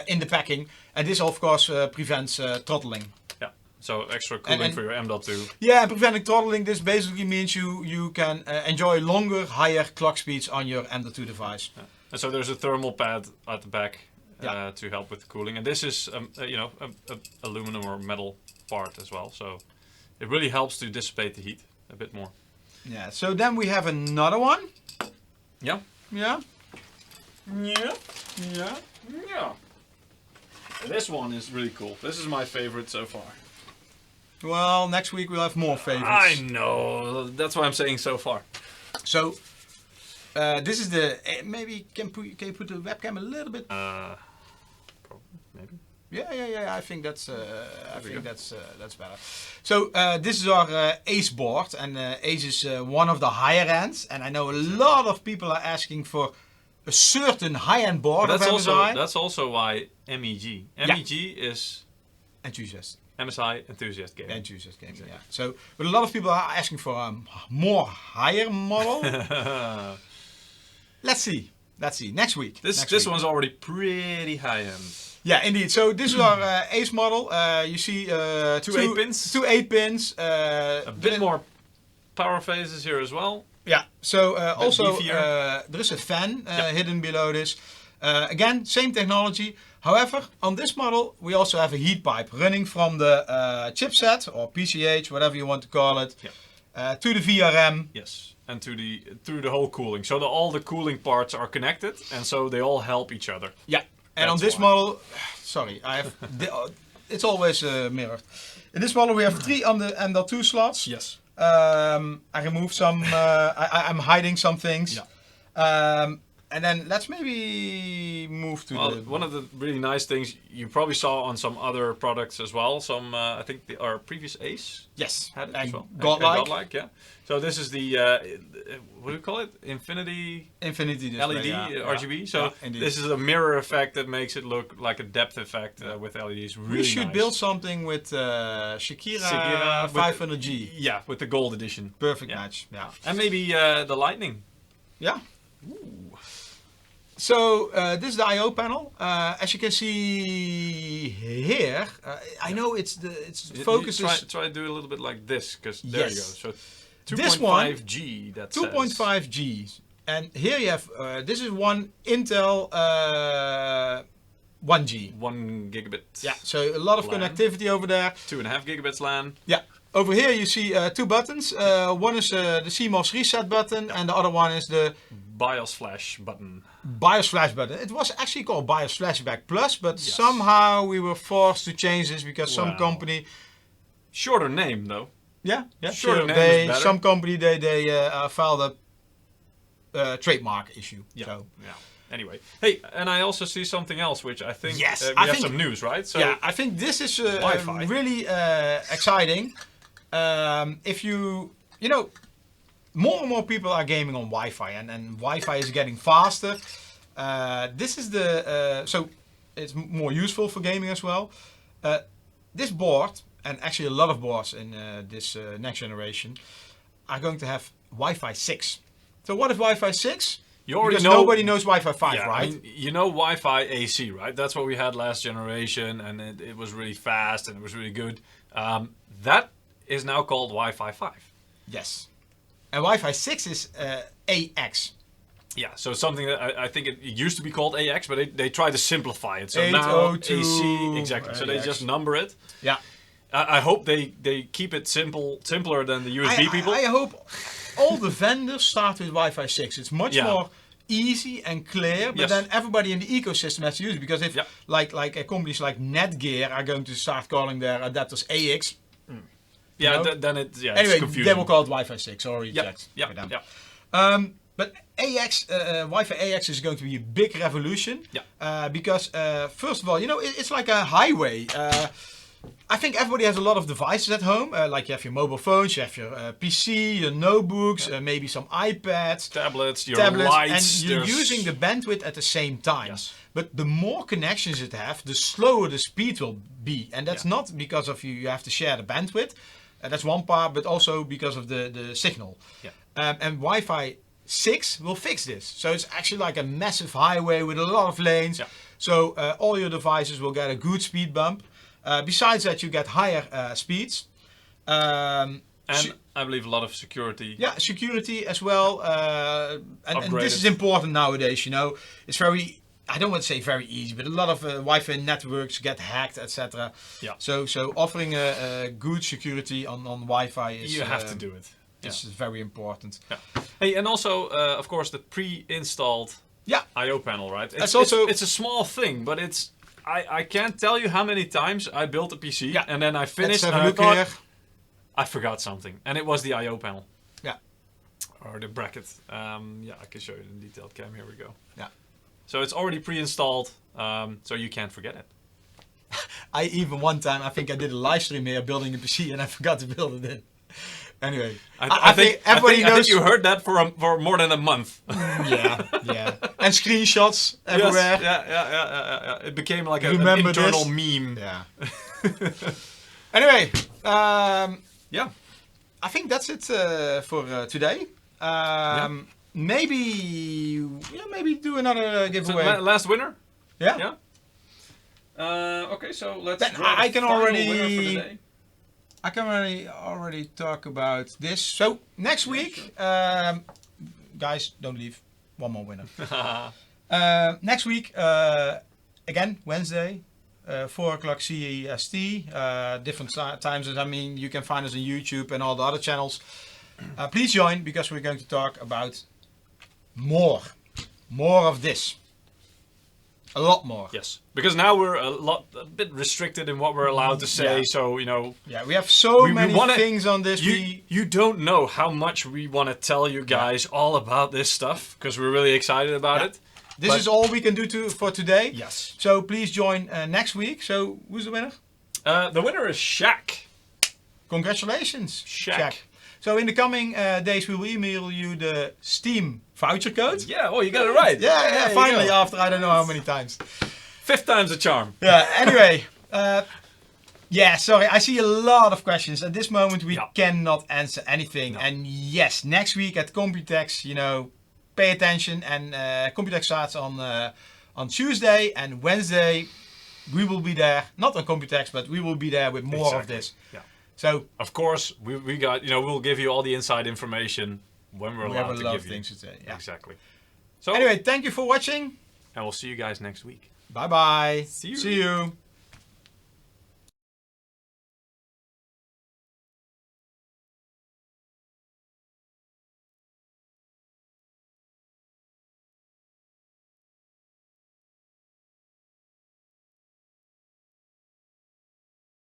in the packing. And this of course prevents throttling. Yeah, so extra cooling for your M.2. Yeah, and preventing throttling, this basically means you can enjoy longer, higher clock speeds on your M.2 device. Yeah. And so there's a thermal pad at the back to help with the cooling. And this is, you know, a aluminum or metal part as well. So it really helps to dissipate the heat a bit more. Yeah, so then we have another one. Yeah. Yeah. Yeah. Yeah. Yeah. This one is really cool. This is my favorite so far. Well, next week we'll have more favorites. I know. That's what I'm saying so far. So, this is the... maybe can you put the webcam a little bit... maybe. Yeah. I think that's that's better. So this is our Ace board, and Ace is one of the higher ends. And I know a lot of people are asking for a certain high-end board of MSI. That's also why MEG. MEG is enthusiast. MSI enthusiast gaming. Enthusiast gaming. Exactly. Yeah. So, but a lot of people are asking for a more higher model. Let's see. Next week. This one's already pretty high end. Yeah, indeed. So this is our Ace model. You see two 8-pins. Two 8-pins. A bit more power phases here as well. Yeah. So also there is a fan hidden below this. Again, same technology. However, on this model we also have a heat pipe running from the chipset or PCH, whatever you want to call it, to the VRM. Yes. And through the whole cooling. So all the cooling parts are connected, and so they all help each other. Yeah. And on this model, sorry, I have it's always mirrored. In this model we have 3 on the L2 slots. Yes. I removed some. I'm hiding some things. Yeah. And then let's maybe move to one of the really nice things you probably saw on some other products as well. Some I think our previous Ace. Yes. Had it as well. Godlike. Yeah. So this is the what do you call it? Infinity display, LED RGB. So this is a mirror effect that makes it look like a depth effect with LEDs. Really we should nice. build something with Shakira 500G. Yeah, with the gold edition. Perfect match. Yeah. And maybe the lightning. Yeah. Ooh. So this is the I/O panel. As you can see here, I know it's focus. Try to do a little bit like this, because there you go. So 2.5G. That's 2.5G, and here you have this is one Intel 1G. 1 gigabit. Yeah. So a lot of LAN. Connectivity over there. 2.5 gigabits LAN. Yeah. Over here you see 2 buttons. One is the CMOS reset button, and the other one is the BIOS flash button. BIOS flash button. It was actually called BIOS Flashback Plus, but somehow we were forced to change this because some company. Shorter name though. Yeah. Shorter name is better. Some company they filed a trademark issue. Yeah. So. Yeah. Anyway, hey, and I also see something else, which I think we have some news, right? So yeah, I think this is really exciting. If you know, more and more people are gaming on Wi-Fi, and Wi-Fi is getting faster. This is the so it's more useful for gaming as well. This board, and actually a lot of boards in this next generation, are going to have Wi-Fi 6. So what is Wi-Fi 6? You already because know, nobody knows Wi-Fi 5, yeah, right? I mean, you know Wi-Fi AC, right? That's what we had last generation, and it was really fast and it was really good. That is now called Wi-Fi 5. Yes. And Wi-Fi 6 is AX. Yeah, so something that I think it used to be called AX, but they try to simplify it. So 802 now AC, exactly. So they AX. just number it. Yeah. I hope they keep it simpler than the USB people. I hope all the vendors start with Wi-Fi 6. It's much more easy and clear, but then everybody in the ecosystem has to use it, because if like companies like Netgear are going to start calling their adapters AX. Then it's anyway, confusing. they will call it Wi-Fi 6 or reject. But AX, Wi-Fi AX is going to be a big revolution. Because first of all, it's like a highway. I think everybody has a lot of devices at home. Like you have your mobile phones, you have your PC, your notebooks, maybe some iPads, tablets, lights, and you're using the bandwidth at the same time. Yes. But the more connections it have, the slower the speed will be, and that's not because of you have to share the bandwidth. That's one part, but also because of the signal. And Wi-Fi 6 will fix this. So it's actually like a massive highway with a lot of lanes. So all your devices will get a good speed bump. Besides that, you get higher speeds. And I believe a lot of security. Yeah, security as well. And this is important nowadays, It's very, I don't want to say very easy, but a lot of Wi-Fi networks get hacked, etc. So offering a good security on Wi-Fi is... You have to do it. This is very important. Hey, and also, of course, the pre-installed I/O panel, right? It's a small thing, but it's... I can't tell you how many times I built a PC and then I finished and I thought, I forgot something, and it was the I/O panel. Yeah. Or the bracket. Yeah, I can show you in detailed cam. Here we go. Yeah. So it's already pre-installed, so you can't forget it. I even one time, I think I did a live stream here building a PC and I forgot to build it in. Anyway, I think everybody knows. I think you heard that for more than a month. yeah. And screenshots everywhere. Yes, yeah. It became like an Remember internal this? meme. Yeah. Anyway, Yeah. I think that's it for today. Maybe do another So giveaway. last winner? Yeah. Yeah. Okay, so let's Then draw I the can final already- winner for the day. I can already talk about this. So next week, guys, don't leave. One more winner. Next week, again Wednesday, 4 o'clock CEST. Different times. I mean, you can find us on YouTube and all the other channels. Please join because we're going to talk about more of this. A lot more. Yes, because now we're a bit restricted in what we're allowed to say. Yeah. So, you know, Yeah, we have so many wanna- things on this. you don't know how much we want to tell you guys all about this stuff because we're really excited about it. This But- is all we can do for today. Yes. So please join next week. So who's the winner? The winner is Shaq. Congratulations, Shaq. So in the coming days, we will email you the Steam voucher code. Yeah, oh, you got it right. Yeah, There you finally, go. after I don't know how many times. 5th time's a charm. Yeah, anyway. Sorry, I see a lot of questions. At this moment, we cannot answer anything. No. And yes, next week at Computex, pay attention. And Computex starts on Tuesday and Wednesday. We will be there, not on Computex, but we will be there with more of this. Yeah. So, Of course, we got, we'll give you all the inside information when we're we have allowed a to lot give of you. things to say. Yeah. Exactly. So, Anyway, thank you for watching. and we'll see you guys next week. Bye bye. See you. See you.